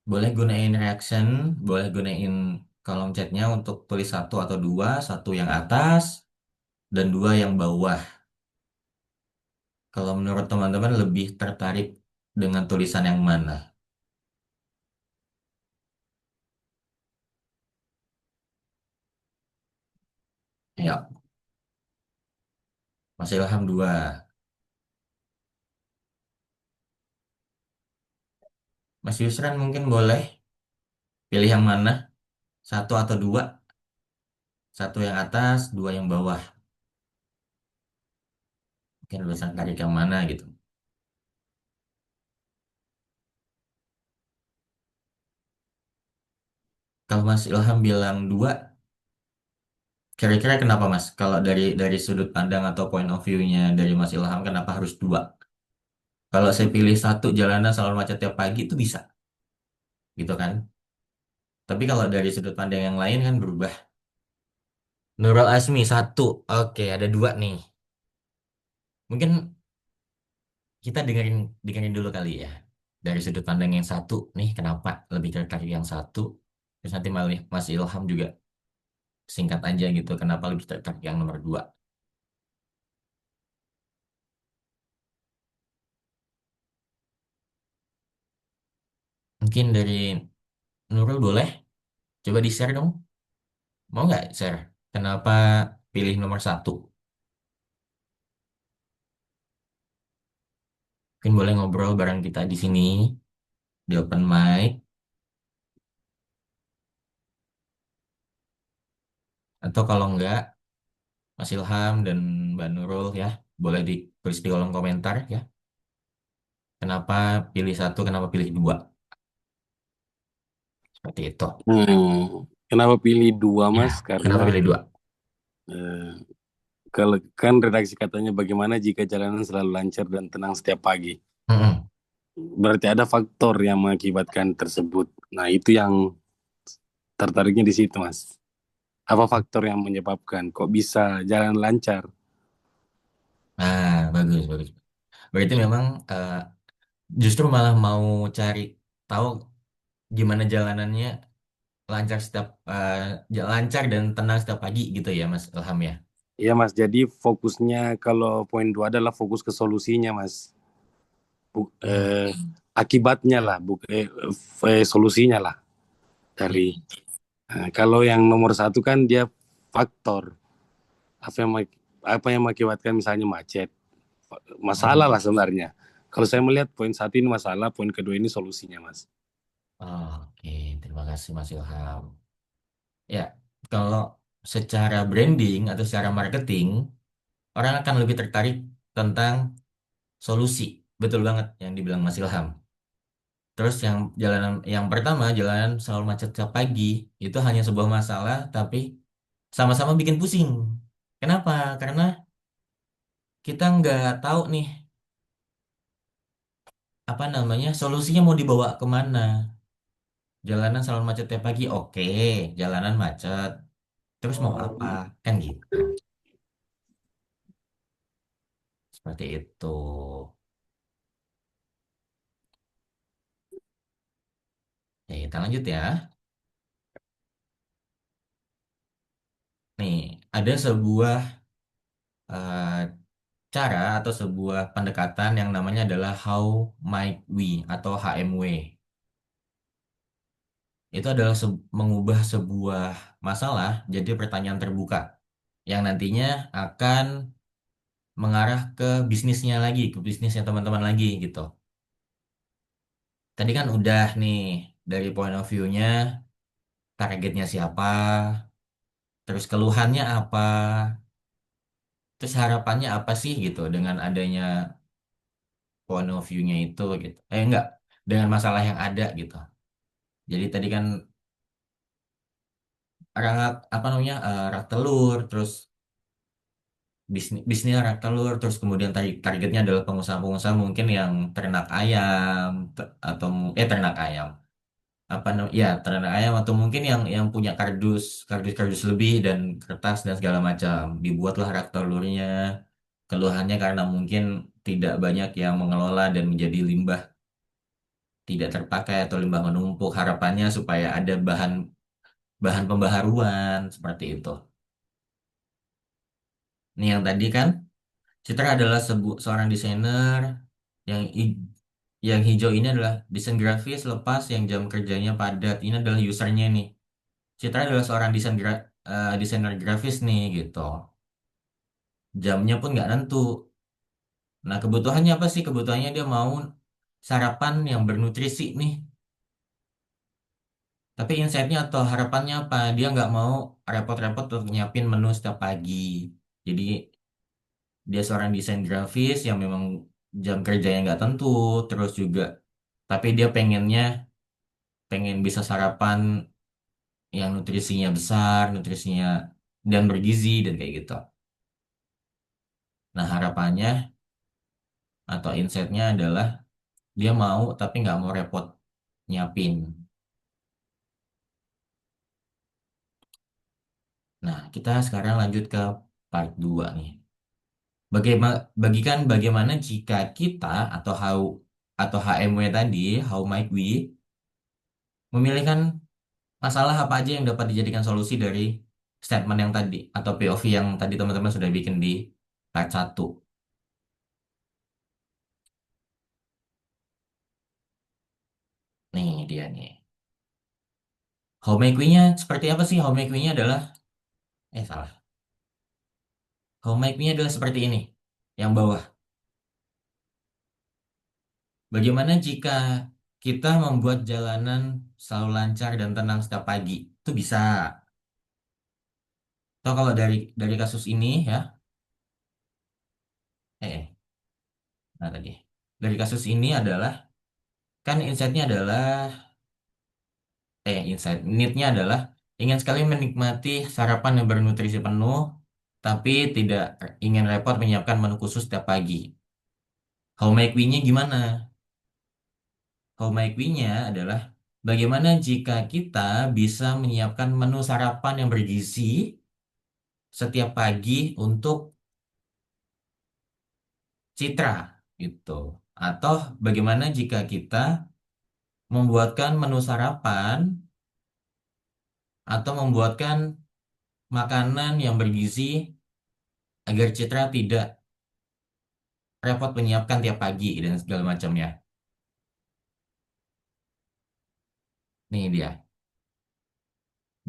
Boleh gunain reaction, boleh gunain kolom chatnya untuk tulis satu atau dua, satu yang atas dan dua yang bawah. Kalau menurut teman-teman lebih tertarik dengan tulisan yang mana? Ya, Mas Ilham dua. Mas Yusran mungkin boleh pilih yang mana? Satu atau dua? Satu yang atas, dua yang bawah. Mungkin bisa tarik yang mana gitu. Kalau Mas Ilham bilang dua, kira-kira kenapa Mas? Kalau dari sudut pandang atau point of view-nya dari Mas Ilham, kenapa harus dua? Kalau saya pilih satu jalanan selalu macet tiap pagi itu bisa, gitu kan? Tapi kalau dari sudut pandang yang lain kan berubah. Nurul Asmi satu, oke ada dua nih. Mungkin kita dengerin dengerin dulu kali ya. Dari sudut pandang yang satu nih, kenapa lebih tertarik yang satu? Terus nanti Mas Ilham juga singkat aja gitu, kenapa lebih tertarik yang nomor 2. Mungkin dari Nurul boleh coba di-share dong. Mau nggak share? Kenapa pilih nomor 1? Mungkin boleh ngobrol bareng kita di sini di open mic, atau kalau enggak Mas Ilham dan Mbak Nurul ya boleh ditulis di kolom komentar ya. Kenapa pilih 1, kenapa pilih 2? Seperti itu. Kenapa pilih 2 Ya, Mas? kenapa Karena pilih 2? eh, kalau kan redaksi katanya bagaimana jika jalanan selalu lancar dan tenang setiap pagi. Mm-mm. Berarti ada faktor yang mengakibatkan tersebut. Nah, itu yang tertariknya di situ, Mas. Apa faktor yang menyebabkan kok bisa jalan lancar? Nah, bagus, bagus. Berarti memang justru malah mau cari tahu gimana jalanannya lancar dan tenang setiap pagi gitu ya, Mas Ilham ya. Iya, Mas. Jadi fokusnya kalau poin 2 adalah fokus ke solusinya, Mas. Bu- Hmm. Akibatnya lah, solusinya lah dari. Iya. Kalau yang nomor 1 kan dia faktor apa yang apa yang mengakibatkan misalnya macet, masalah Hmm. lah sebenarnya. Kalau saya melihat poin 1 ini masalah, poin kedua ini solusinya, Mas. Oke, terima kasih Mas Ilham. Ya, kalau secara branding atau secara marketing, orang akan lebih tertarik tentang solusi. Betul banget yang dibilang Mas Ilham. Terus yang pertama, jalanan selalu macet setiap pagi, itu hanya sebuah masalah, tapi sama-sama bikin pusing. Kenapa? Karena kita nggak tahu nih, apa namanya, solusinya mau dibawa kemana. Jalanan selalu macet tiap pagi, oke, jalanan macet. Terus mau apa? Kan gitu. Seperti itu. Oke, kita lanjut ya. Nih, ada sebuah eh, cara atau sebuah pendekatan yang namanya adalah How Might We atau HMW. Itu adalah mengubah sebuah masalah jadi pertanyaan terbuka yang nantinya akan mengarah ke bisnisnya lagi, ke bisnisnya teman-teman lagi gitu. Tadi kan udah nih dari point of view-nya, targetnya siapa, terus keluhannya apa, terus harapannya apa sih gitu dengan adanya point of view-nya itu gitu. Enggak, dengan masalah yang ada gitu. Jadi tadi kan apa namanya, rak telur, terus bisnis rak telur, terus kemudian targetnya adalah pengusaha-pengusaha mungkin yang ternak ayam atau ternak ayam apa namanya ya ternak ayam atau mungkin yang punya kardus lebih dan kertas dan segala macam, dibuatlah rak telurnya. Keluhannya karena mungkin tidak banyak yang mengelola dan menjadi limbah tidak terpakai atau limbah menumpuk, harapannya supaya ada bahan bahan pembaharuan seperti itu. Ini yang tadi kan Citra adalah seorang desainer yang yang hijau ini adalah desain grafis lepas yang jam kerjanya padat. Ini adalah usernya nih. Citra adalah seorang desainer grafis nih gitu. Jamnya pun nggak nentu. Nah, kebutuhannya apa sih? Kebutuhannya dia mau sarapan yang bernutrisi nih. Tapi insight-nya atau harapannya apa? Dia nggak mau repot-repot untuk nyiapin menu setiap pagi. Jadi dia seorang desain grafis yang memang jam kerjanya nggak tentu, terus juga tapi dia pengen bisa sarapan yang nutrisinya besar, nutrisinya dan bergizi dan kayak gitu. Nah, harapannya atau insight-nya adalah dia mau tapi nggak mau repot nyiapin. Nah, kita sekarang lanjut ke part 2 nih. Bagikan bagaimana jika kita atau HMW tadi, how might we memilihkan masalah apa aja yang dapat dijadikan solusi dari statement yang tadi atau POV yang tadi teman-teman sudah bikin di part 1. Nih dia nih. Homemaking-nya seperti apa sih? Homemaking-nya adalah, salah. Homemaking-nya adalah seperti ini. Yang bawah. Bagaimana jika kita membuat jalanan selalu lancar dan tenang setiap pagi? Itu bisa. Atau kalau dari kasus ini ya, nah tadi. Dari kasus ini adalah, kan insight-nya adalah, need-nya adalah ingin sekali menikmati sarapan yang bernutrisi penuh, tapi tidak ingin repot menyiapkan menu khusus setiap pagi. Homemaking-nya gimana? Homemaking-nya adalah bagaimana jika kita bisa menyiapkan menu sarapan yang bergizi setiap pagi untuk Citra gitu. Atau bagaimana jika kita membuatkan menu sarapan atau membuatkan makanan yang bergizi agar Citra tidak repot menyiapkan tiap pagi dan segala macamnya. Nih dia.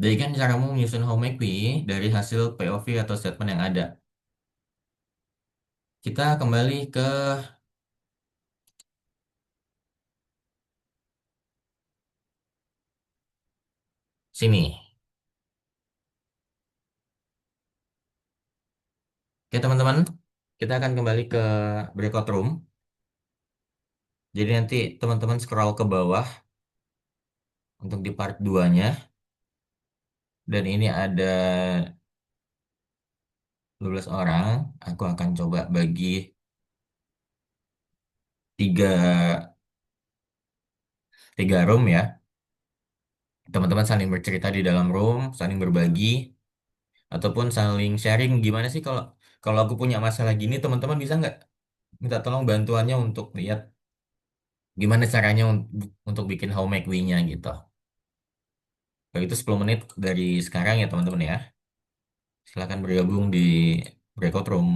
Jadi kan caramu menyusun homemaking dari hasil POV atau statement yang ada. Kita kembali ke sini. Oke teman-teman, kita akan kembali ke breakout room. Jadi nanti teman-teman scroll ke bawah untuk di part 2-nya. Dan ini ada 12 orang. Aku akan coba bagi tiga, tiga room ya. Teman-teman saling bercerita di dalam room, saling berbagi, ataupun saling sharing. Gimana sih kalau kalau aku punya masalah gini, teman-teman bisa nggak minta tolong bantuannya untuk lihat gimana caranya untuk bikin homemaking-nya gitu. Kalau itu 10 menit dari sekarang ya teman-teman ya. Silakan bergabung di breakout room.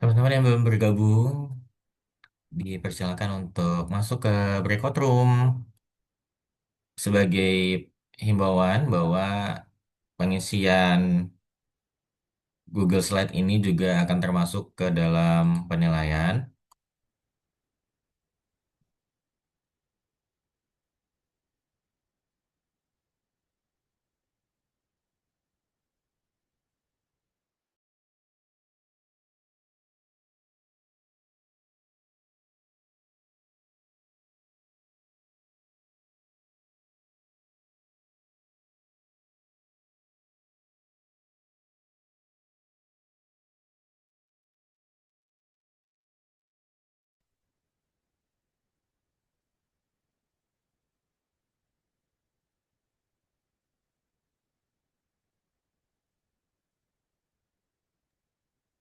Teman-teman yang belum bergabung, dipersilakan untuk masuk ke breakout room sebagai himbauan bahwa pengisian Google Slide ini juga akan termasuk ke dalam penilaian.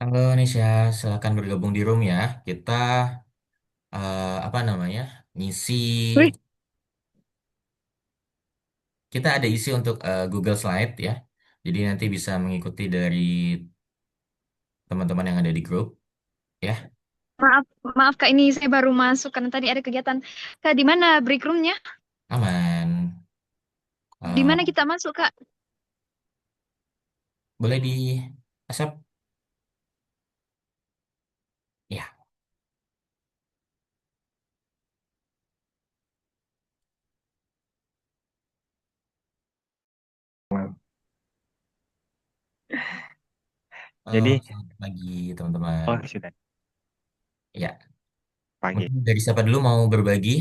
Halo Nisha, silakan bergabung di room ya. Kita apa namanya? Ngisi. Wih, Kita ada isi untuk Google Slide ya. Jadi nanti bisa mengikuti dari teman-teman yang ada di grup ya. maaf, maaf Kak, ini saya baru masuk karena tadi ada kegiatan. Kak, di mana break roomnya? Aman. Di Eh, mana kita masuk, Kak? Boleh di asap? Ya. Jadi, Selamat pagi teman-teman. oh sudah Ya, pagi. mungkin dari siapa dulu mau berbagi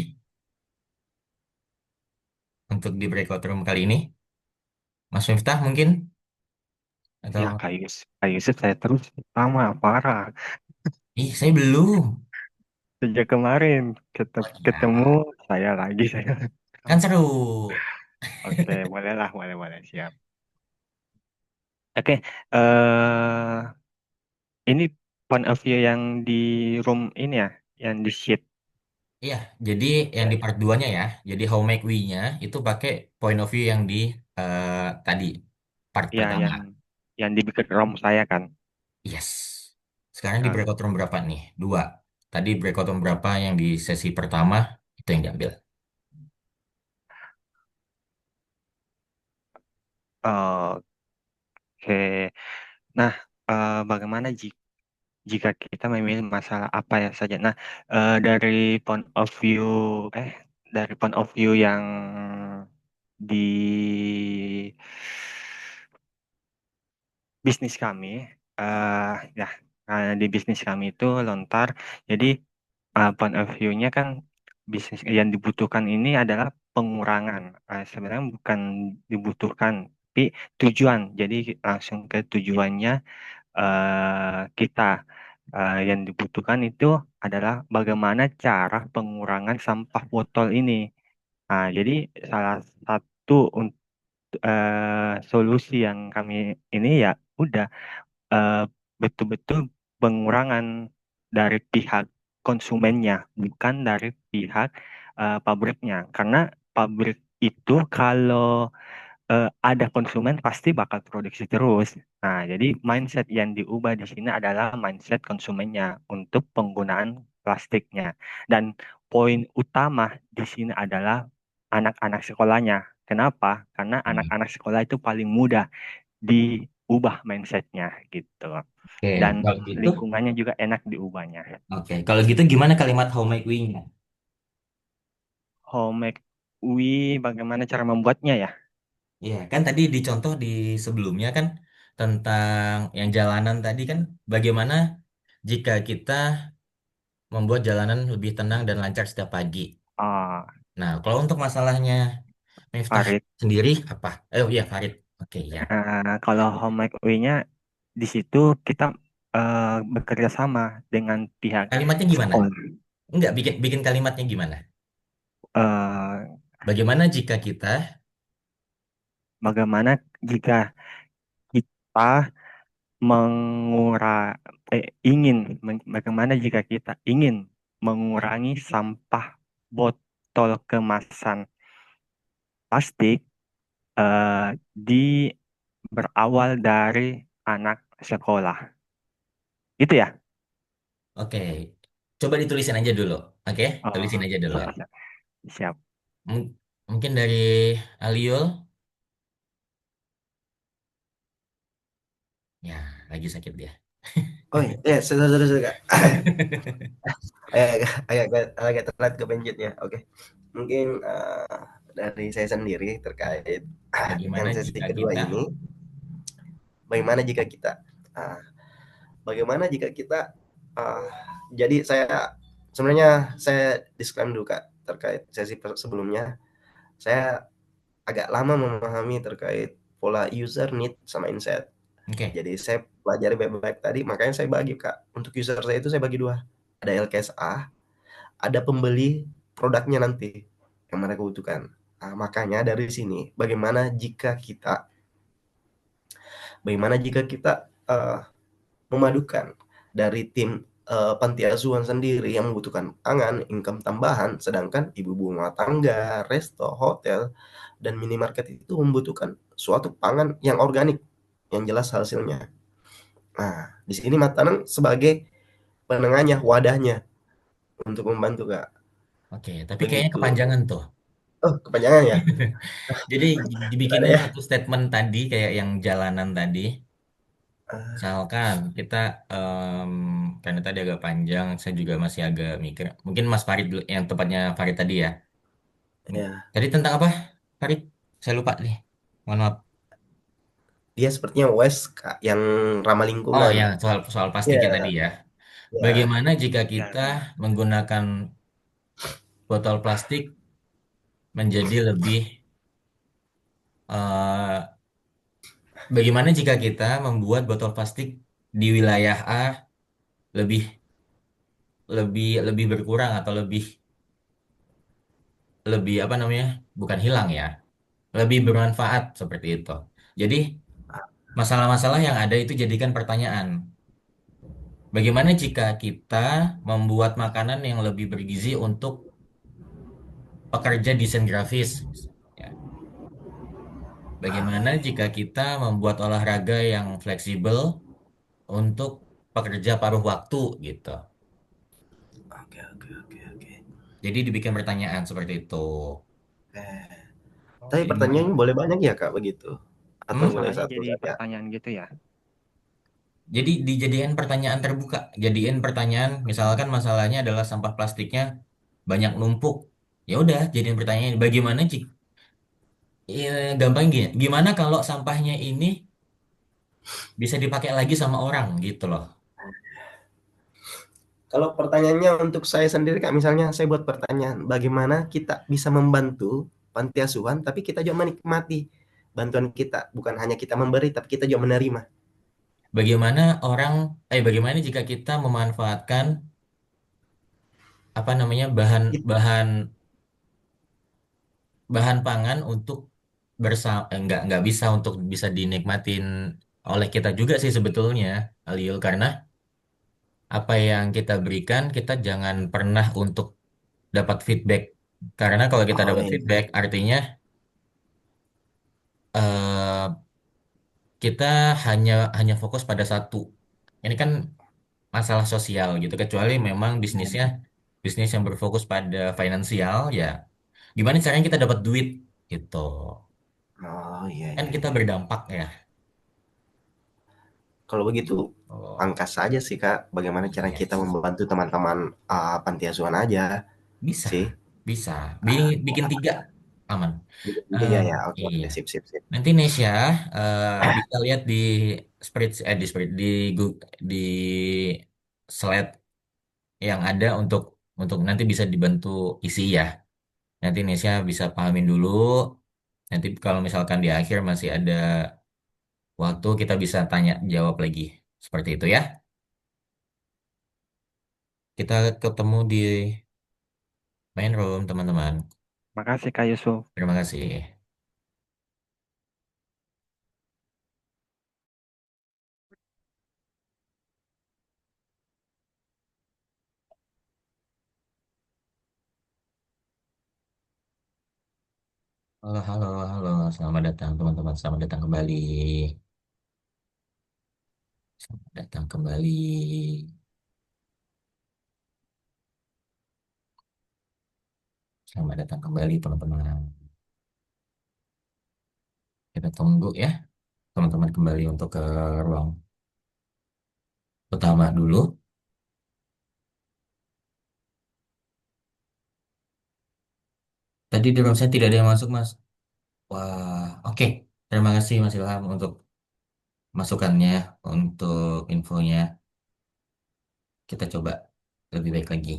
untuk di breakout room kali ini? Mas Miftah mungkin? Ya Atau, Kak Yusuf saya terus sama parah. ih saya belum. Sejak kemarin Oh ketemu iya, saya lagi saya. kan seru. Oke, bolehlah, boleh, boleh, siap. Oke, ini point of view yang di room ini ya, yang di sheet. Iya, jadi yang Ya, di ya. part 2-nya ya, jadi how make we-nya itu pakai point of view yang di eh, tadi, part Ya, pertama. yang di room saya kan. Yes. Sekarang di Oke. breakout room berapa nih? Dua. Tadi breakout room berapa yang di sesi pertama, itu yang diambil. Oke. Nah, bagaimana jika kita memilih masalah apa ya saja? Nah, dari point of view, eh, dari point of view yang di bisnis kami, ya, di bisnis kami itu lontar. Jadi, point of view-nya kan bisnis yang dibutuhkan ini adalah pengurangan. Sebenarnya bukan dibutuhkan, tapi tujuan. Jadi langsung ke tujuannya kita. Yang dibutuhkan itu adalah bagaimana cara pengurangan sampah botol ini. Jadi salah satu solusi yang kami ini ya udah eh, betul-betul pengurangan dari pihak konsumennya, bukan dari pihak pabriknya. Karena pabrik itu kalau ada konsumen pasti bakal produksi terus. Nah, jadi mindset yang diubah di sini adalah mindset konsumennya untuk penggunaan plastiknya. Dan poin utama di sini adalah anak-anak sekolahnya. Kenapa? Karena Hmm. anak-anak sekolah itu paling mudah diubah mindsetnya gitu. Oke, Dan kalau gitu, lingkungannya juga enak diubahnya. oke, kalau gitu gimana kalimat how make we-nya? Home make bagaimana cara membuatnya ya? Iya, kan tadi dicontoh di sebelumnya kan tentang yang jalanan tadi kan bagaimana jika kita membuat jalanan lebih tenang dan lancar setiap pagi. Ah, Nah, kalau untuk masalahnya Miftah Farid. sendiri apa? Iya Farid. Oke ya. Kalau home make nya di situ kita bekerja sama dengan pihak Kalimatnya gimana? sekolah. Enggak, bikin bikin kalimatnya gimana? Eh, Bagaimana jika kita, Bagaimana jika kita ingin, bagaimana jika kita ingin mengurangi sampah botol kemasan plastik di berawal dari anak sekolah. Itu ya? oke, coba ditulisin aja dulu. Oke, Oh, tulisin aja dulu. siap. Mungkin dari Aliul, ya lagi sakit dia. Oh ya, sudah, Kak. Agak telat ke penjitnya. Oke. Mungkin dari saya sendiri terkait Bagaimana yang sesi jika kedua kita, ini, bagaimana jika kita, ah, bagaimana jika kita, ah, jadi sebenarnya saya disclaimer dulu Kak terkait sesi sebelumnya. Saya agak lama memahami terkait pola user need sama insight. oke, Jadi saya pelajari baik-baik tadi, makanya saya bagi Kak. Untuk user saya itu saya bagi dua. Ada LKSA, ada pembeli produknya nanti yang mereka butuhkan. Nah, makanya dari sini bagaimana jika kita memadukan dari tim panti asuhan sendiri yang membutuhkan pangan, income tambahan, sedangkan ibu-ibu rumah tangga, resto, hotel, dan minimarket itu membutuhkan suatu pangan yang organik, yang jelas hasilnya. Nah, di sini Matanan sebagai penengahnya, wadahnya untuk membantu Kak. oke. Tapi kayaknya Begitu. kepanjangan tuh. Oh, kepanjangan ya? Jadi Gimana dibikinin ya? satu statement tadi kayak yang jalanan tadi. Ah, Misalkan kita, karena tadi agak panjang, saya juga masih agak mikir. Mungkin Mas Farid dulu, yang tepatnya Farid tadi ya. ya, Tadi tentang apa, Farid? Saya lupa nih. Mohon maaf. dia sepertinya West Kak, yang ramah Oh lingkungan. ya, soal soal plastiknya tadi Ya, ya. ya. Bagaimana jika Ya, kita menggunakan botol plastik menjadi lebih, eh, bagaimana jika kita membuat botol plastik di wilayah A lebih lebih lebih berkurang atau lebih lebih apa namanya? Bukan hilang ya, lebih bermanfaat seperti itu. Jadi masalah-masalah yang ada itu jadikan pertanyaan. Bagaimana jika kita membuat makanan yang lebih bergizi untuk pekerja desain grafis? Ya. Bagaimana jika kita membuat olahraga yang fleksibel untuk pekerja paruh waktu gitu? Oke, oke, oke, oke. Jadi dibikin pertanyaan seperti itu. Eh, oh tapi jadi pertanyaannya boleh banyak ya Kak begitu? Atau boleh masalahnya satu jadi saja? pertanyaan gitu ya. Jadi dijadikan pertanyaan terbuka. Jadiin pertanyaan, misalkan masalahnya adalah sampah plastiknya banyak numpuk. Ya udah, jadiin pertanyaan, bagaimana jika, gampang gini, gimana kalau sampahnya ini bisa dipakai lagi sama orang gitu loh. Kalau pertanyaannya untuk saya sendiri Kak, misalnya saya buat pertanyaan, bagaimana kita bisa membantu panti asuhan, tapi kita juga menikmati bantuan kita, bukan hanya kita memberi, tapi kita juga menerima. Bagaimana orang, bagaimana jika kita memanfaatkan apa namanya bahan It- bahan bahan pangan untuk bersama, nggak bisa untuk bisa dinikmatin oleh kita juga sih sebetulnya, Aliul, karena apa yang kita berikan kita jangan pernah untuk dapat feedback, karena kalau kita Oh dapat iya, feedback artinya, eh, kita hanya hanya fokus pada satu. Ini kan masalah sosial gitu, kecuali memang bisnis yang berfokus pada finansial ya, gimana caranya kita dapat duit gitu, oh iya, kan iya, kita iya. berdampak ya. Kalau begitu, Oh, pangkas saja sih Kak, bagaimana cara kita yes. membantu teman-teman panti asuhan aja Bisa, sih. bisa. Ah, Bikin tiga, aman. tiga Eh, ya, oke, iya. oke, sip, sip, sip. Nanti Nesya, bisa lihat di di di slide yang ada untuk nanti bisa dibantu isi ya. Nanti Nesya bisa pahamin dulu. Nanti kalau misalkan di akhir masih ada waktu, kita bisa tanya jawab lagi. Seperti itu ya. Kita ketemu di main room, teman-teman. Makasih Kak Yusuf. Terima kasih. Halo, halo, halo. Selamat datang, teman-teman. Selamat datang kembali. Selamat datang kembali. Selamat datang kembali, teman-teman. Kita tunggu ya, teman-teman kembali untuk ke ruang utama dulu. Tadi di ruang saya tidak ada yang masuk, Mas. Wah, oke. Terima kasih, Mas Ilham, untuk masukannya, untuk infonya. Kita coba lebih baik lagi.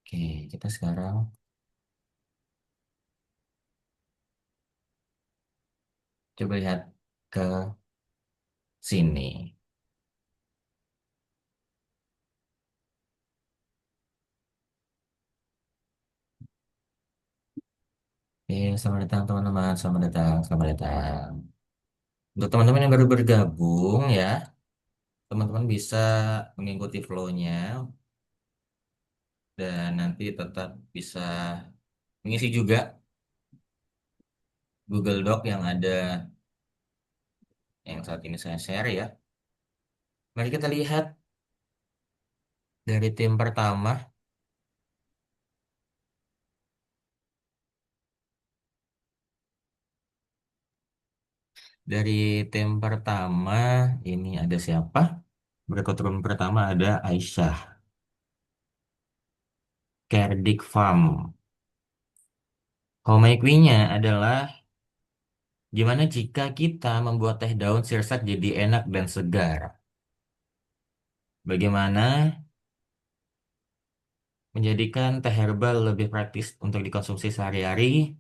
Oke, kita sekarang coba lihat ke sini. Oke, selamat datang, teman-teman. Selamat datang, selamat datang. Untuk teman-teman yang baru bergabung ya, teman-teman bisa mengikuti flow-nya dan nanti tetap bisa mengisi juga Google Doc yang ada, yang saat ini saya share ya. Mari kita lihat dari tim pertama. Dari tim pertama ini ada siapa? Berikut room pertama ada Aisyah, Kerdik Farm. Komikwinya adalah gimana jika kita membuat teh daun sirsak jadi enak dan segar? Bagaimana menjadikan teh herbal lebih praktis untuk dikonsumsi sehari-hari?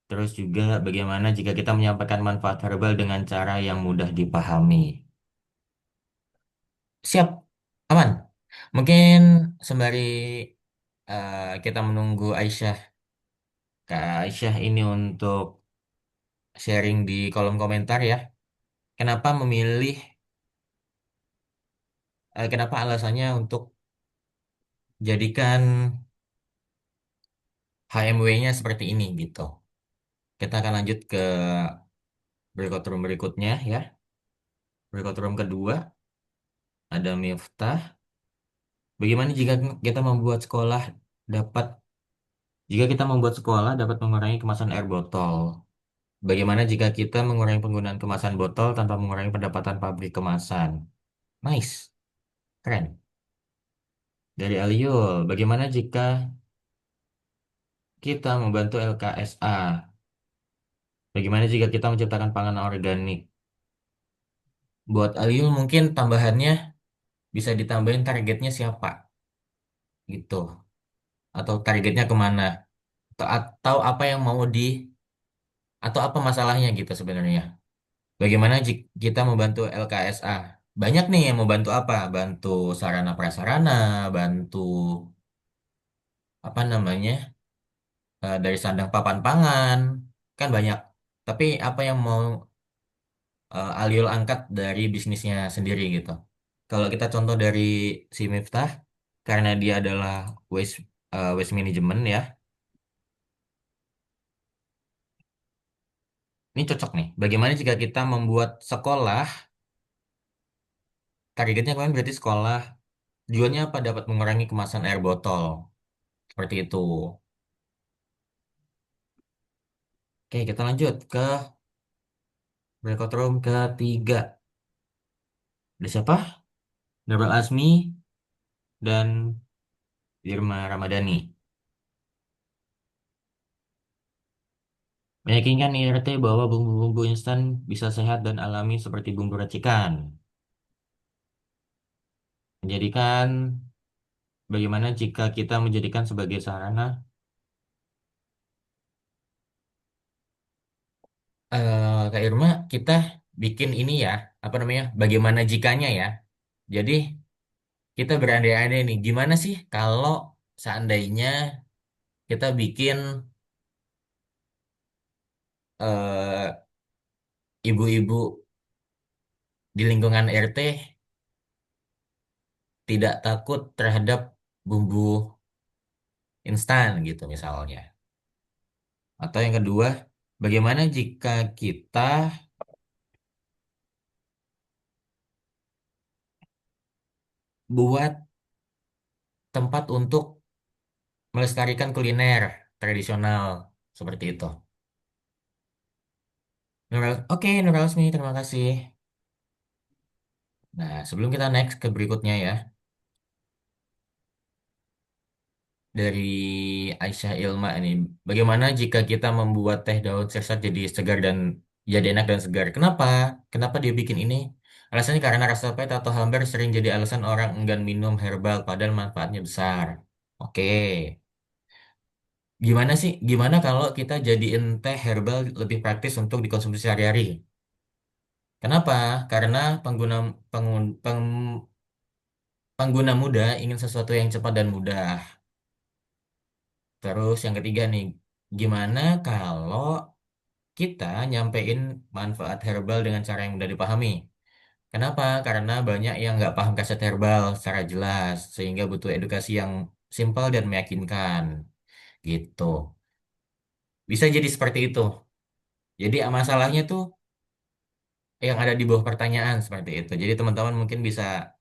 Terus juga bagaimana jika kita menyampaikan manfaat herbal dengan cara yang mudah dipahami? Siap, aman. Mungkin sembari kita menunggu Kak Aisyah ini untuk sharing di kolom komentar ya. Kenapa memilih, kenapa alasannya untuk jadikan HMW-nya seperti ini gitu. Kita akan lanjut ke berikut room berikutnya ya. Berikut room kedua ada Miftah. Bagaimana kita membuat sekolah dapat jika kita membuat sekolah dapat mengurangi kemasan air botol? Bagaimana jika kita mengurangi penggunaan kemasan botol tanpa mengurangi pendapatan pabrik kemasan? Nice, keren. Dari Aliul, bagaimana jika kita membantu LKSA? Bagaimana jika kita menciptakan pangan organik? Buat Aliul mungkin tambahannya bisa ditambahin targetnya siapa gitu. Atau targetnya kemana? Atau apa yang mau atau apa masalahnya gitu sebenarnya. Bagaimana jika kita membantu LKSA? Banyak nih yang mau bantu apa? Bantu sarana prasarana, bantu apa namanya dari sandang papan pangan, kan banyak. Tapi apa yang mau Aliul angkat dari bisnisnya sendiri gitu. Kalau kita contoh dari si Miftah, karena dia adalah waste waste management ya, ini cocok nih. Bagaimana jika kita membuat sekolah, targetnya kemarin berarti sekolah, tujuannya apa? Dapat mengurangi kemasan air botol. Seperti itu. Oke, kita lanjut ke breakout room ketiga. Ada siapa? Double Asmi dan Irma Ramadhani. Meyakinkan IRT bahwa bumbu-bumbu instan bisa sehat dan alami seperti bumbu racikan. Menjadikan bagaimana jika kita menjadikan sebagai sarana Kak Irma, kita bikin ini ya, apa namanya? Bagaimana jikanya ya. Jadi kita berandai-andai nih, gimana sih kalau seandainya kita bikin eh, ibu-ibu di lingkungan RT tidak takut terhadap bumbu instan gitu misalnya. Atau yang kedua, bagaimana jika kita buat tempat untuk melestarikan kuliner tradisional seperti itu. Oke, Nur Rasmi, terima kasih. Nah, sebelum kita next ke berikutnya ya, dari Aisyah Ilma ini, bagaimana jika kita membuat teh daun sirsak jadi segar dan jadi enak dan segar? Kenapa? Kenapa dia bikin ini? Alasannya karena rasa pahit atau hambar sering jadi alasan orang enggan minum herbal, padahal manfaatnya besar. Oke, gimana sih? Gimana kalau kita jadiin teh herbal lebih praktis untuk dikonsumsi sehari-hari? Kenapa? Karena pengguna muda ingin sesuatu yang cepat dan mudah. Terus yang ketiga nih, gimana kalau kita nyampein manfaat herbal dengan cara yang mudah dipahami? Kenapa? Karena banyak yang nggak paham kaset herbal secara jelas, sehingga butuh edukasi yang simpel dan meyakinkan. Gitu. Bisa jadi seperti itu. Jadi masalahnya tuh yang ada di bawah pertanyaan seperti itu. Jadi teman-teman mungkin bisa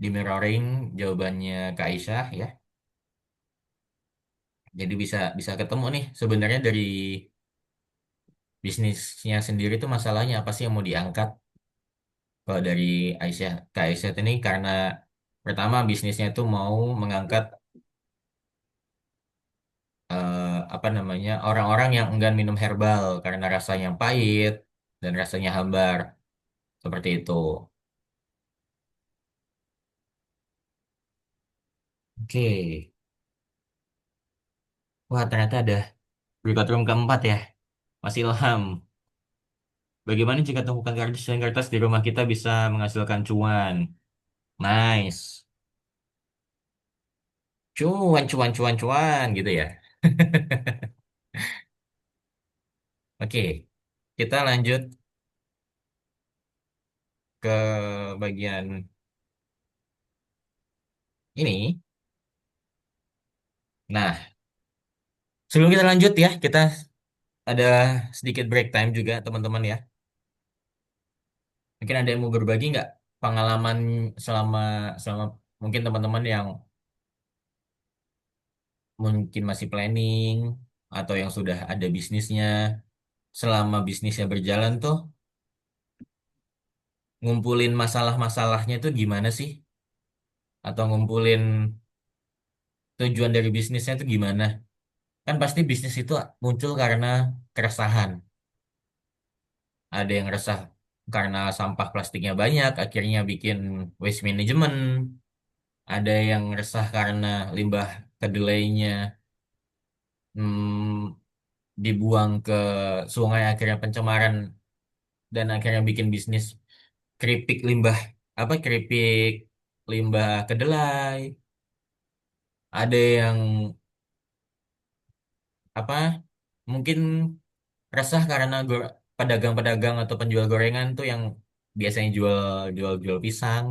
di mirroring jawabannya Kak Aisyah ya. Jadi bisa bisa ketemu nih sebenarnya dari bisnisnya sendiri itu masalahnya apa sih yang mau diangkat? Kalau dari Kak Aisyah ini karena pertama bisnisnya itu mau mengangkat apa namanya orang-orang yang enggan minum herbal karena rasanya pahit dan rasanya hambar seperti itu. Oke, wah ternyata ada berikut room keempat ya, Mas Ilham. Bagaimana jika tumpukan kardus dan kertas di rumah kita bisa menghasilkan cuan? Nice. Cuan, cuan, cuan, cuan gitu ya. Oke, kita lanjut ke bagian ini. Nah, sebelum kita lanjut ya, kita ada sedikit break time juga teman-teman ya. Mungkin ada yang mau berbagi nggak pengalaman selama selama mungkin teman-teman yang mungkin masih planning atau yang sudah ada bisnisnya, selama bisnisnya berjalan tuh ngumpulin masalah-masalahnya tuh gimana sih? Atau ngumpulin tujuan dari bisnisnya tuh gimana? Kan pasti bisnis itu muncul karena keresahan. Ada yang resah karena sampah plastiknya banyak, akhirnya bikin waste management. Ada yang resah karena limbah kedelainya dibuang ke sungai, akhirnya pencemaran dan akhirnya bikin bisnis keripik limbah keripik limbah kedelai. Ada yang apa mungkin resah karena pedagang-pedagang atau penjual gorengan tuh yang biasanya jual jual jual pisang,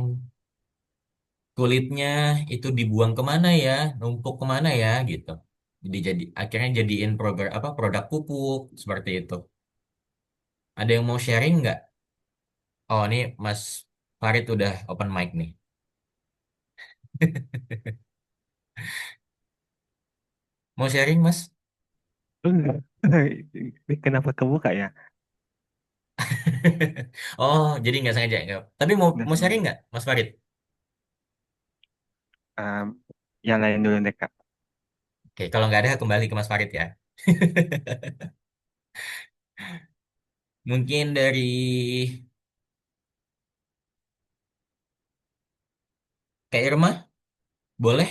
kulitnya itu dibuang kemana ya, numpuk kemana ya gitu. Jadi akhirnya jadiin produk pupuk seperti itu. Ada yang mau sharing nggak? Oh, ini Mas Farid udah open mic nih. Mau sharing, Mas? Enggak. Kenapa kebuka ya? Oh, jadi nggak sengaja. Nggak. Tapi mau Nggak mau sharing sengaja. nggak, Mas Farid? Em, yang lain dulu deh, Kak. Oke, kalau nggak ada kembali ke Mas Farid ya. Mungkin dari Kak Irma, boleh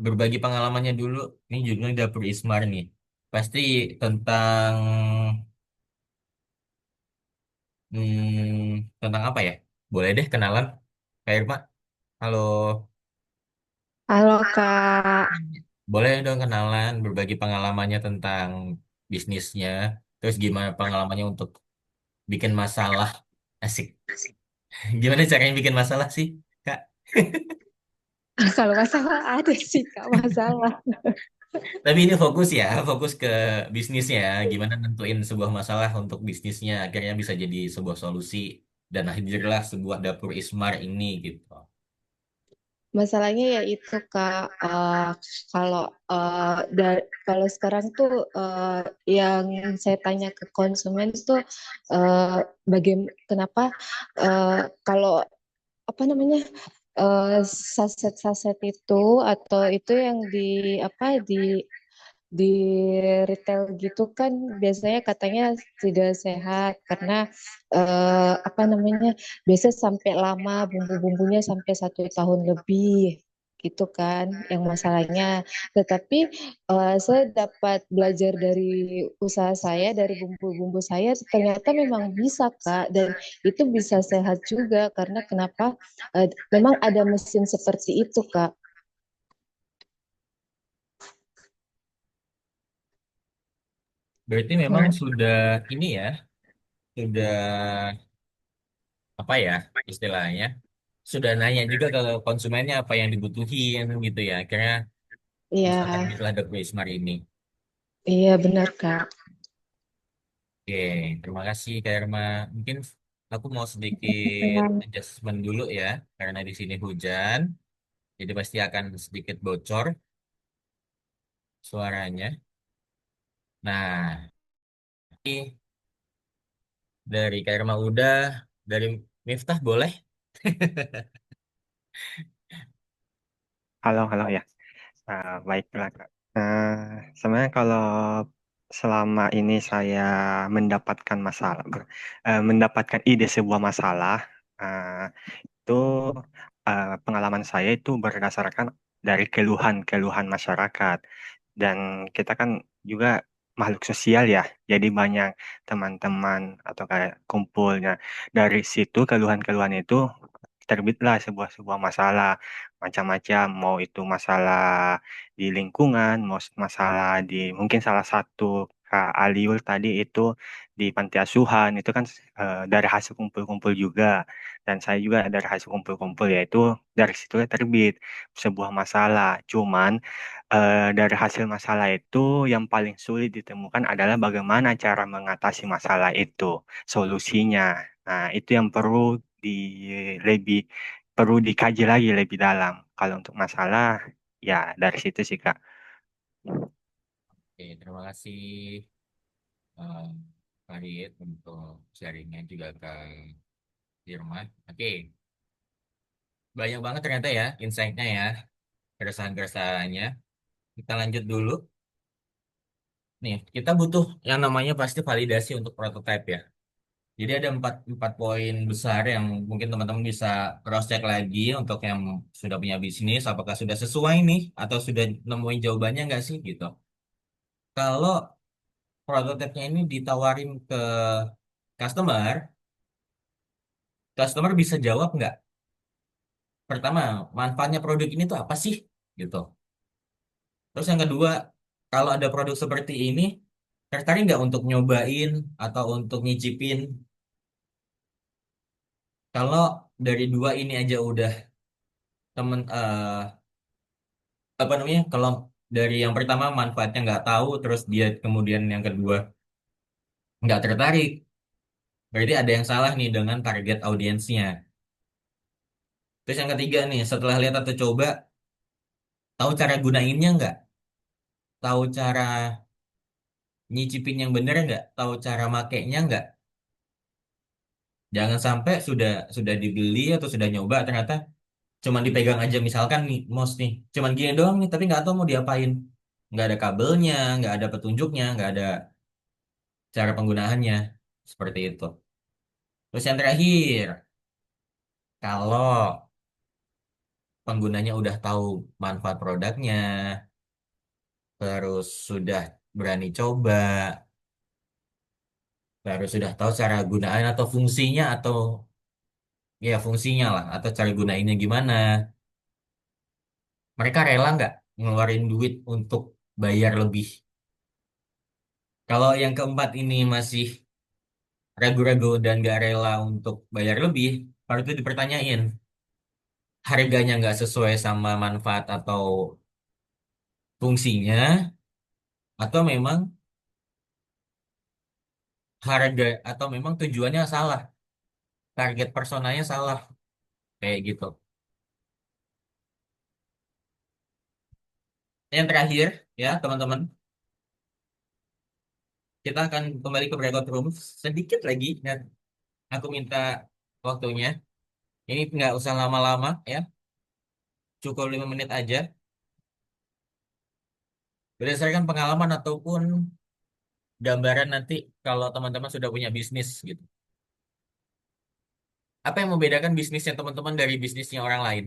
berbagi pengalamannya dulu. Ini judulnya Dapur Ismar nih. Pasti tentang tentang apa ya? Boleh deh kenalan, Kak Irma. Halo. Halo Kak. Boleh dong kenalan, berbagi pengalamannya tentang bisnisnya. Terus gimana pengalamannya untuk bikin masalah. Asik. Gimana caranya bikin masalah sih, Kak? Kalau masalah ada sih Kak masalah. Tapi ini fokus ya, fokus ke bisnisnya. Gimana nentuin sebuah masalah untuk bisnisnya. Akhirnya bisa jadi sebuah solusi. Dan hadirlah sebuah dapur Ismar ini gitu. Masalahnya ya itu Kak, kalau kalau sekarang tuh yang saya tanya ke konsumen tuh kenapa kalau apa namanya saset-saset itu atau itu yang di retail gitu kan biasanya katanya tidak sehat karena apa namanya biasa sampai lama bumbu-bumbunya sampai 1 tahun lebih gitu kan yang masalahnya. Tetapi saya dapat belajar dari usaha saya dari bumbu-bumbu saya ternyata memang bisa Kak dan itu bisa sehat juga karena kenapa memang ada mesin seperti itu Kak. Berarti memang Hmm. sudah ini ya, sudah apa ya istilahnya, sudah nanya juga ke konsumennya apa yang dibutuhin gitu ya. Akhirnya bisa Iya, terbitlah The Smart ini. iya benar Kak. Oke, terima kasih Kak Irma. Mungkin aku mau sedikit adjustment dulu ya, karena di sini hujan, jadi pasti akan sedikit bocor suaranya. Nah, Dari Kairma udah, dari Miftah boleh. Halo, halo ya. Baiklah, Kak. Sebenarnya kalau selama ini saya mendapatkan mendapatkan ide sebuah masalah, eh, itu pengalaman saya itu berdasarkan dari keluhan-keluhan masyarakat. Dan kita kan juga makhluk sosial ya, jadi banyak teman-teman atau kayak kumpulnya. Dari situ keluhan-keluhan itu terbitlah sebuah masalah macam-macam, mau itu masalah di lingkungan, mau masalah di mungkin salah satu Kak Aliul tadi itu di panti asuhan itu kan dari hasil kumpul-kumpul juga, dan saya juga dari hasil kumpul-kumpul, yaitu dari situ terbit sebuah masalah. Cuman dari hasil masalah itu yang paling sulit ditemukan adalah bagaimana cara mengatasi masalah itu, solusinya. Nah, itu yang di lebih perlu dikaji lagi lebih dalam. Kalau untuk masalah, ya dari situ sih Kak. Oke, terima kasih eh, Farid untuk sharingnya juga ke Firman. Oke, banyak banget ternyata ya insight-nya ya, keresahan-keresahannya. Kita lanjut dulu. Nih, kita butuh yang namanya pasti validasi untuk prototype ya. Jadi ada empat poin besar yang mungkin teman-teman bisa cross-check lagi untuk yang sudah punya bisnis, apakah sudah sesuai nih atau sudah nemuin jawabannya nggak sih gitu. Kalau prototipenya ini ditawarin ke customer, customer bisa jawab nggak? Pertama, manfaatnya produk ini tuh apa sih? Gitu. Terus yang kedua, kalau ada produk seperti ini, tertarik nggak untuk nyobain atau untuk nyicipin? Kalau dari dua ini aja udah temen apa namanya? Kalau dari yang pertama manfaatnya nggak tahu, terus dia kemudian yang kedua nggak tertarik, berarti ada yang salah nih dengan target audiensnya. Terus yang ketiga nih, setelah lihat atau coba, tahu cara gunainnya nggak? Tahu cara nyicipin yang bener nggak? Tahu cara makainya nggak? Jangan sampai sudah dibeli atau sudah nyoba ternyata cuman dipegang aja misalkan nih mouse nih, cuman gini doang nih tapi nggak tahu mau diapain. Nggak ada kabelnya, nggak ada petunjuknya, nggak ada cara penggunaannya seperti itu. Terus yang terakhir, kalau penggunanya udah tahu manfaat produknya, terus sudah berani coba, terus sudah tahu cara gunaan atau fungsinya atau ya fungsinya lah atau cara gunainnya gimana. Mereka rela nggak ngeluarin duit untuk bayar lebih? Kalau yang keempat ini masih ragu-ragu dan nggak rela untuk bayar lebih, baru itu dipertanyain. Harganya nggak sesuai sama manfaat atau fungsinya, atau memang harga atau memang tujuannya salah, target personanya salah, kayak gitu. Yang terakhir, ya teman-teman, kita akan kembali ke breakout room sedikit lagi, dan aku minta waktunya. Ini nggak usah lama-lama ya, cukup 5 menit aja. Berdasarkan pengalaman ataupun gambaran nanti kalau teman-teman sudah punya bisnis gitu. Apa yang membedakan bisnisnya teman-teman dari bisnisnya orang lain?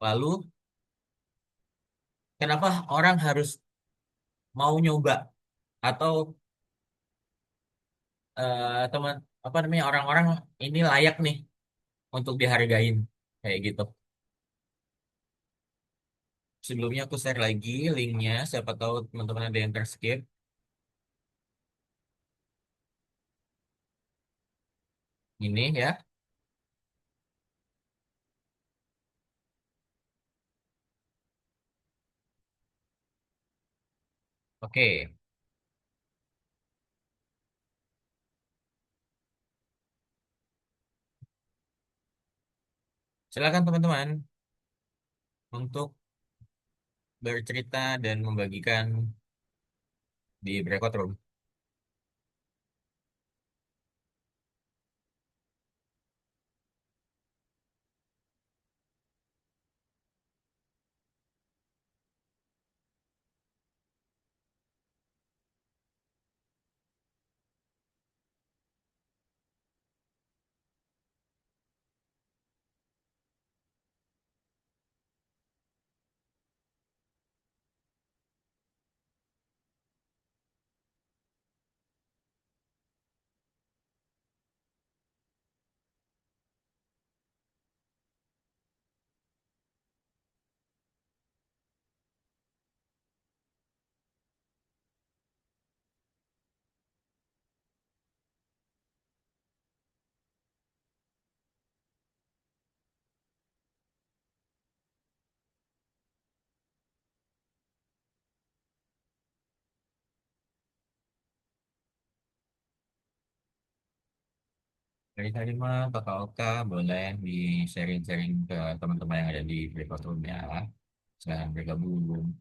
Lalu, kenapa orang harus mau nyoba atau teman apa namanya orang-orang ini layak nih untuk dihargain kayak gitu. Sebelumnya aku share lagi linknya, siapa tahu teman-teman ada yang terskip. Ini ya. Oke, silakan teman-teman untuk bercerita dan membagikan di breakout room. Dari tadi mah Kakak Oka boleh di sharing-sharing ke teman-teman yang ada di breakout room ya. Silahkan bergabung.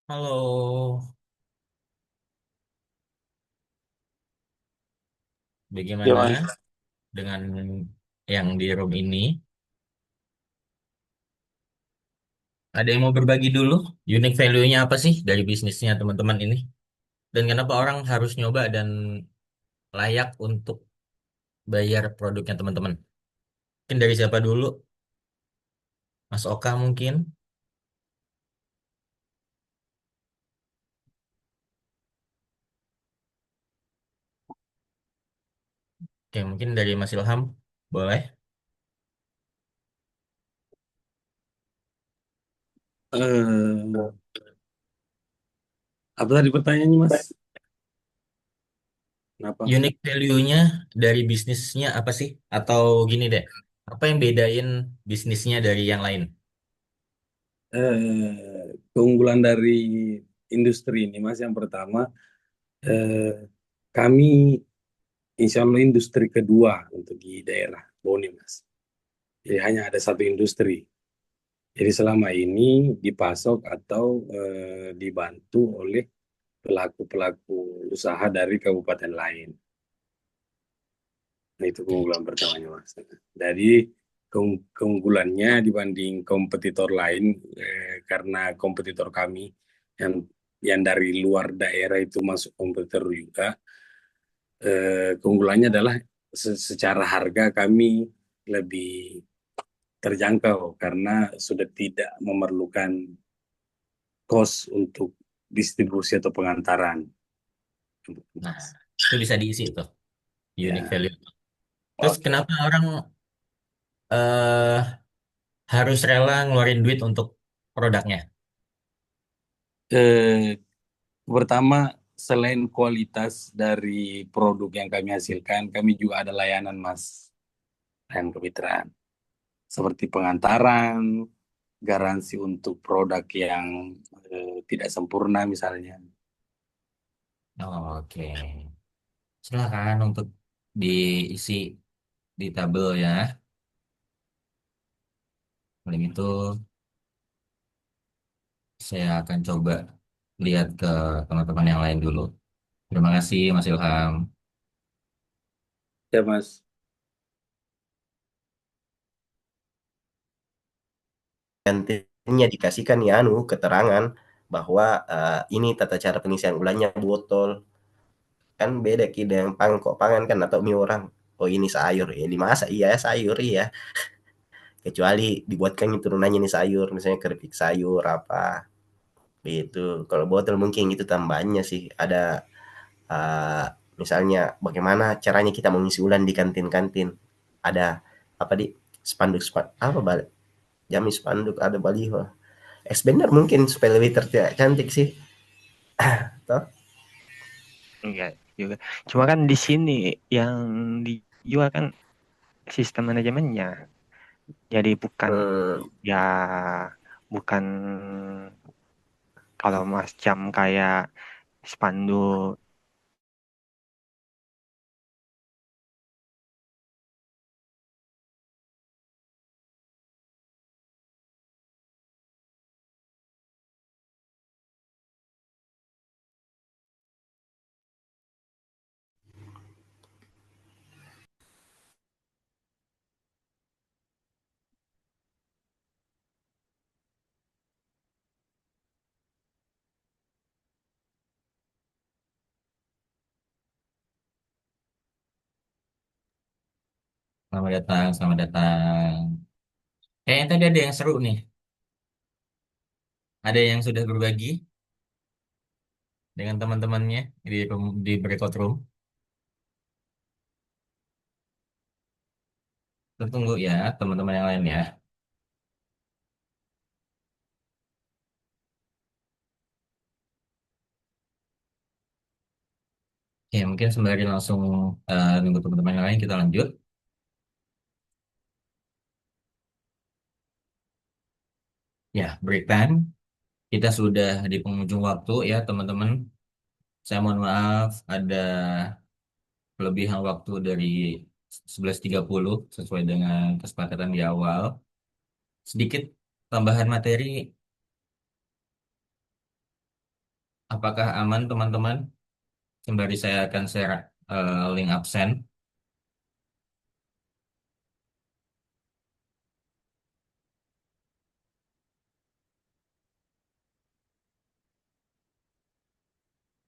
Halo, Ya bagaimana Mas. dengan yang di room ini? Ada yang mau berbagi dulu? Unique value-nya apa sih dari bisnisnya teman-teman ini? Dan kenapa orang harus nyoba dan layak untuk bayar produknya teman-teman? Mungkin dari siapa dulu? Mas Oka mungkin? Oke, mungkin dari Mas Ilham. Boleh? Eh, apa tadi pertanyaannya Mas? Kenapa? Unique value-nya dari bisnisnya apa sih? Atau gini deh, apa yang bedain bisnisnya dari yang lain? Keunggulan dari industri ini Mas, yang pertama, eh, kami insya Allah industri kedua untuk di daerah Bone Mas. Jadi hanya ada satu industri. Jadi selama ini dipasok atau dibantu oleh pelaku-pelaku usaha dari kabupaten lain. Nah, itu keunggulan pertamanya, Mas. Dari keunggulannya dibanding kompetitor lain, karena kompetitor kami yang dari luar daerah itu masuk kompetitor juga, keunggulannya adalah secara harga kami lebih terjangkau karena sudah tidak memerlukan kos untuk distribusi atau pengantaran. Nah, itu bisa diisi tuh, unique Ya, value. Terus kenapa orang eh harus rela ngeluarin duit untuk produknya? eh, pertama, selain kualitas dari produk yang kami hasilkan, kami juga ada layanan, Mas, layanan kemitraan seperti pengantaran, garansi untuk produk yang tidak sempurna misalnya. Oh, oke. Silakan untuk diisi di tabel ya. Paling itu saya akan coba lihat ke teman-teman yang lain dulu. Terima kasih Mas Ilham. Ya, Mas. Gantinya dikasihkan ya keterangan bahwa ini tata cara pengisian ulannya botol kan beda ki dengan pangkok pangan kan atau mie orang. Oh ini sayur ya dimasak iya sayur iya. Kecuali dibuatkan turunannya nih sayur misalnya keripik sayur apa itu. Kalau botol mungkin itu tambahannya sih ada eh, misalnya bagaimana caranya kita mengisi ulang di kantin-kantin. Ada apa di spanduk apa balik jami spanduk ada baliho. Bener mungkin supaya lebih terlihat cantik sih. Toh? Enggak juga. Cuma kan di sini yang dijual kan sistem manajemennya. Jadi bukan Hmm, ya bukan kalau macam kayak spanduk. Selamat datang, selamat datang. Kayaknya tadi ada yang seru nih. Ada yang sudah berbagi dengan teman-temannya di breakout room. Kita tunggu ya teman-teman yang lain ya. Oke, mungkin sembari langsung nunggu teman-teman yang lain kita lanjut. Ya, break time. Kita sudah di penghujung waktu ya teman-teman. Saya mohon maaf ada kelebihan waktu dari 11.30 sesuai dengan kesepakatan di awal. Sedikit tambahan materi, apakah aman teman-teman? Sembari saya akan share link absen.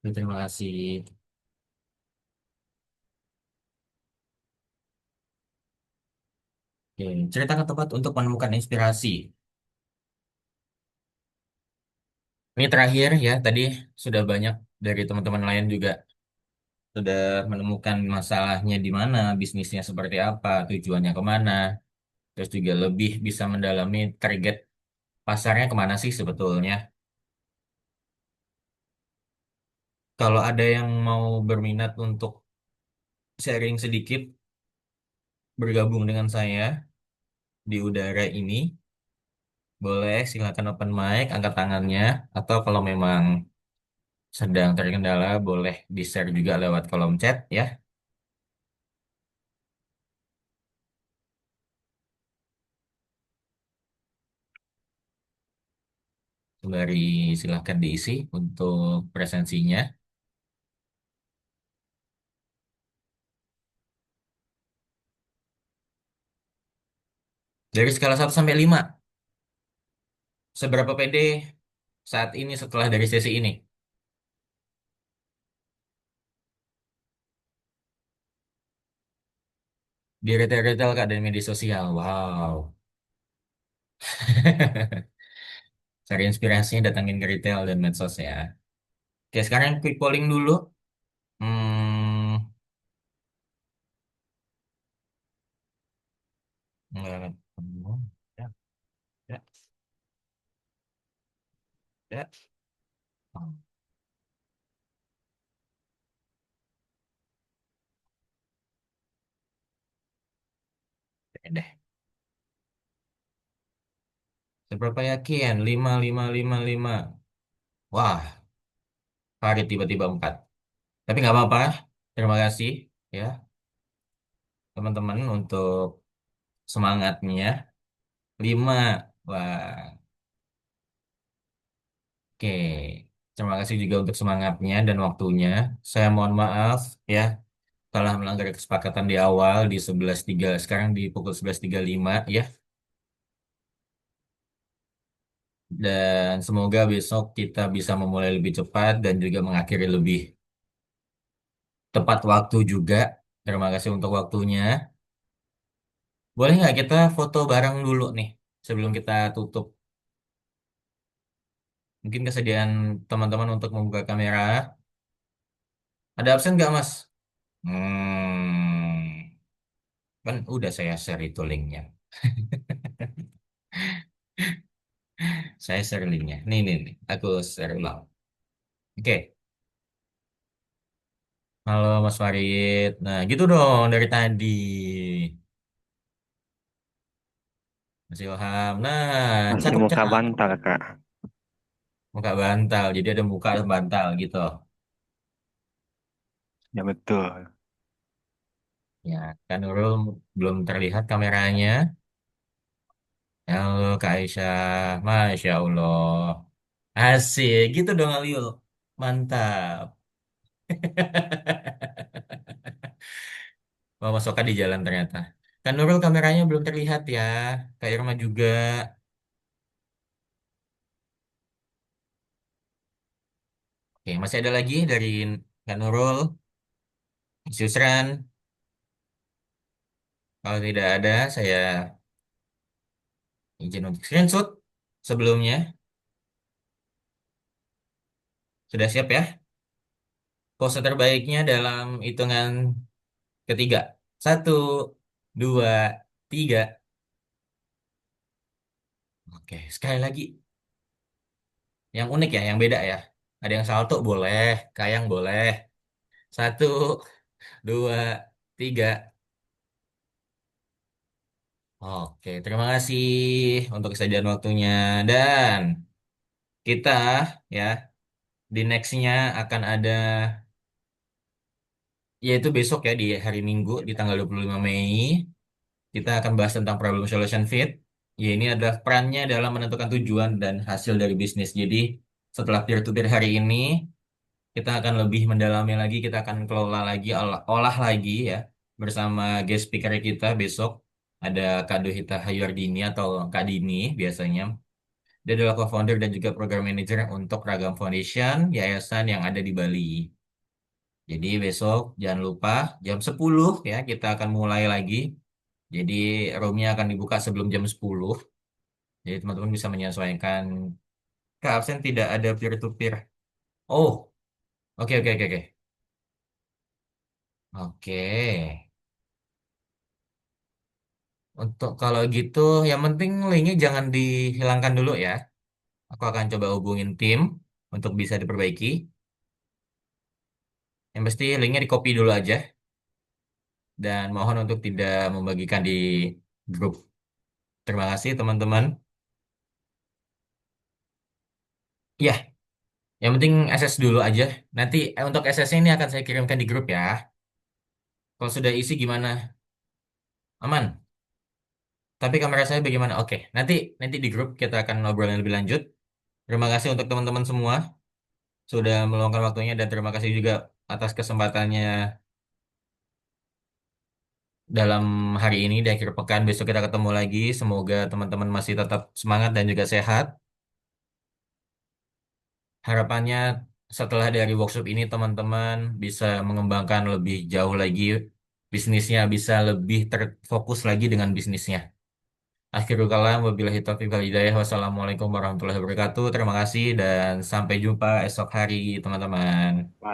Terima kasih. Oke, ceritakan tempat untuk menemukan inspirasi. Ini terakhir ya, tadi sudah banyak dari teman-teman lain juga sudah menemukan masalahnya di mana, bisnisnya seperti apa, tujuannya kemana, terus juga lebih bisa mendalami target pasarnya kemana sih sebetulnya. Kalau ada yang mau berminat untuk sharing sedikit, bergabung dengan saya di udara ini, boleh silakan open mic, angkat tangannya, atau kalau memang sedang terkendala, boleh di-share juga lewat kolom chat ya. Sembari silahkan diisi untuk presensinya. Dari skala 1 sampai 5, seberapa pede saat ini setelah dari sesi ini? Di retail-retail Kak dan media sosial. Wow. Cari inspirasinya datangin ke retail dan medsos ya. Oke, sekarang quick polling dulu. Hmm, enggak. Ya, ya, ya. Oke deh. Seberapa yakin? 5, 5, 5, 5. Wah, Farid tiba-tiba 4. Tapi nggak apa-apa. Terima kasih ya teman-teman untuk semangatnya. 5. Wah, oke. Terima kasih juga untuk semangatnya dan waktunya. Saya mohon maaf ya telah melanggar kesepakatan di awal di 11.3, sekarang di pukul 11.35 ya. Dan semoga besok kita bisa memulai lebih cepat dan juga mengakhiri lebih tepat waktu juga. Terima kasih untuk waktunya. Boleh nggak kita foto bareng dulu nih sebelum kita tutup? Mungkin kesediaan teman-teman untuk membuka kamera. Ada absen nggak, Mas? Kan udah saya share itu linknya. Saya share linknya. Nih. Aku share ulang. Oke. Halo, Mas Farid. Nah, gitu dong dari tadi. Mas Ilham. Nah, Masih cakep muka cakep. bantal, Kak. Muka bantal. Jadi ada muka ada bantal gitu. Ya betul. Ya, kan Nurul belum terlihat kameranya. Halo, Kak Aisyah. Masya Allah. Asik. Gitu dong, Aliul. Mantap. Wah, Mas Oka di jalan ternyata. Kan Nurul kameranya belum terlihat ya. Kak Irma juga. Oke, masih ada lagi dari Kak Nurul, Mas Yusran. Kalau tidak ada, saya izin untuk screenshot sebelumnya. Sudah siap ya? Pose terbaiknya dalam hitungan ketiga. Satu, dua, tiga. Oke, sekali lagi. Yang unik ya, yang beda ya. Ada yang salto boleh, kayang boleh. Satu, dua, tiga. Oke, terima kasih untuk kesediaan waktunya. Dan kita ya, di nextnya akan ada, yaitu besok ya, di hari Minggu, di tanggal 25 Mei. Kita akan bahas tentang problem solution fit. Ya, ini adalah perannya dalam menentukan tujuan dan hasil dari bisnis. Jadi, setelah peer-to-peer hari ini, kita akan lebih mendalami lagi, kita akan kelola lagi, olah lagi ya, bersama guest speaker kita besok. Ada Kak Dohita Hayardini atau Kak Dini biasanya. Dia adalah co-founder dan juga program manager untuk Ragam Foundation, yayasan yang ada di Bali. Jadi besok jangan lupa jam 10 ya, kita akan mulai lagi. Jadi roomnya akan dibuka sebelum jam 10. Jadi teman-teman bisa menyesuaikan. Kak, absen tidak ada peer-to-peer. Oh, oke. Oke. Untuk kalau gitu, yang penting linknya jangan dihilangkan dulu ya. Aku akan coba hubungin tim untuk bisa diperbaiki. Yang pasti linknya di copy dulu aja. Dan mohon untuk tidak membagikan di grup. Terima kasih teman-teman. Ya, yang penting SS dulu aja. Nanti untuk SS-nya ini akan saya kirimkan di grup ya. Kalau sudah isi gimana? Aman? Tapi kamera saya bagaimana? Oke, nanti di grup kita akan ngobrol yang lebih lanjut. Terima kasih untuk teman-teman semua sudah meluangkan waktunya dan terima kasih juga atas kesempatannya dalam hari ini di akhir pekan. Besok kita ketemu lagi. Semoga teman-teman masih tetap semangat dan juga sehat. Harapannya setelah dari workshop ini teman-teman bisa mengembangkan lebih jauh lagi bisnisnya, bisa lebih terfokus lagi dengan bisnisnya. Akhirul kalam, wabillahi taufiq wal hidayah. Wassalamualaikum warahmatullahi wabarakatuh. Terima kasih dan sampai jumpa esok hari, teman-teman.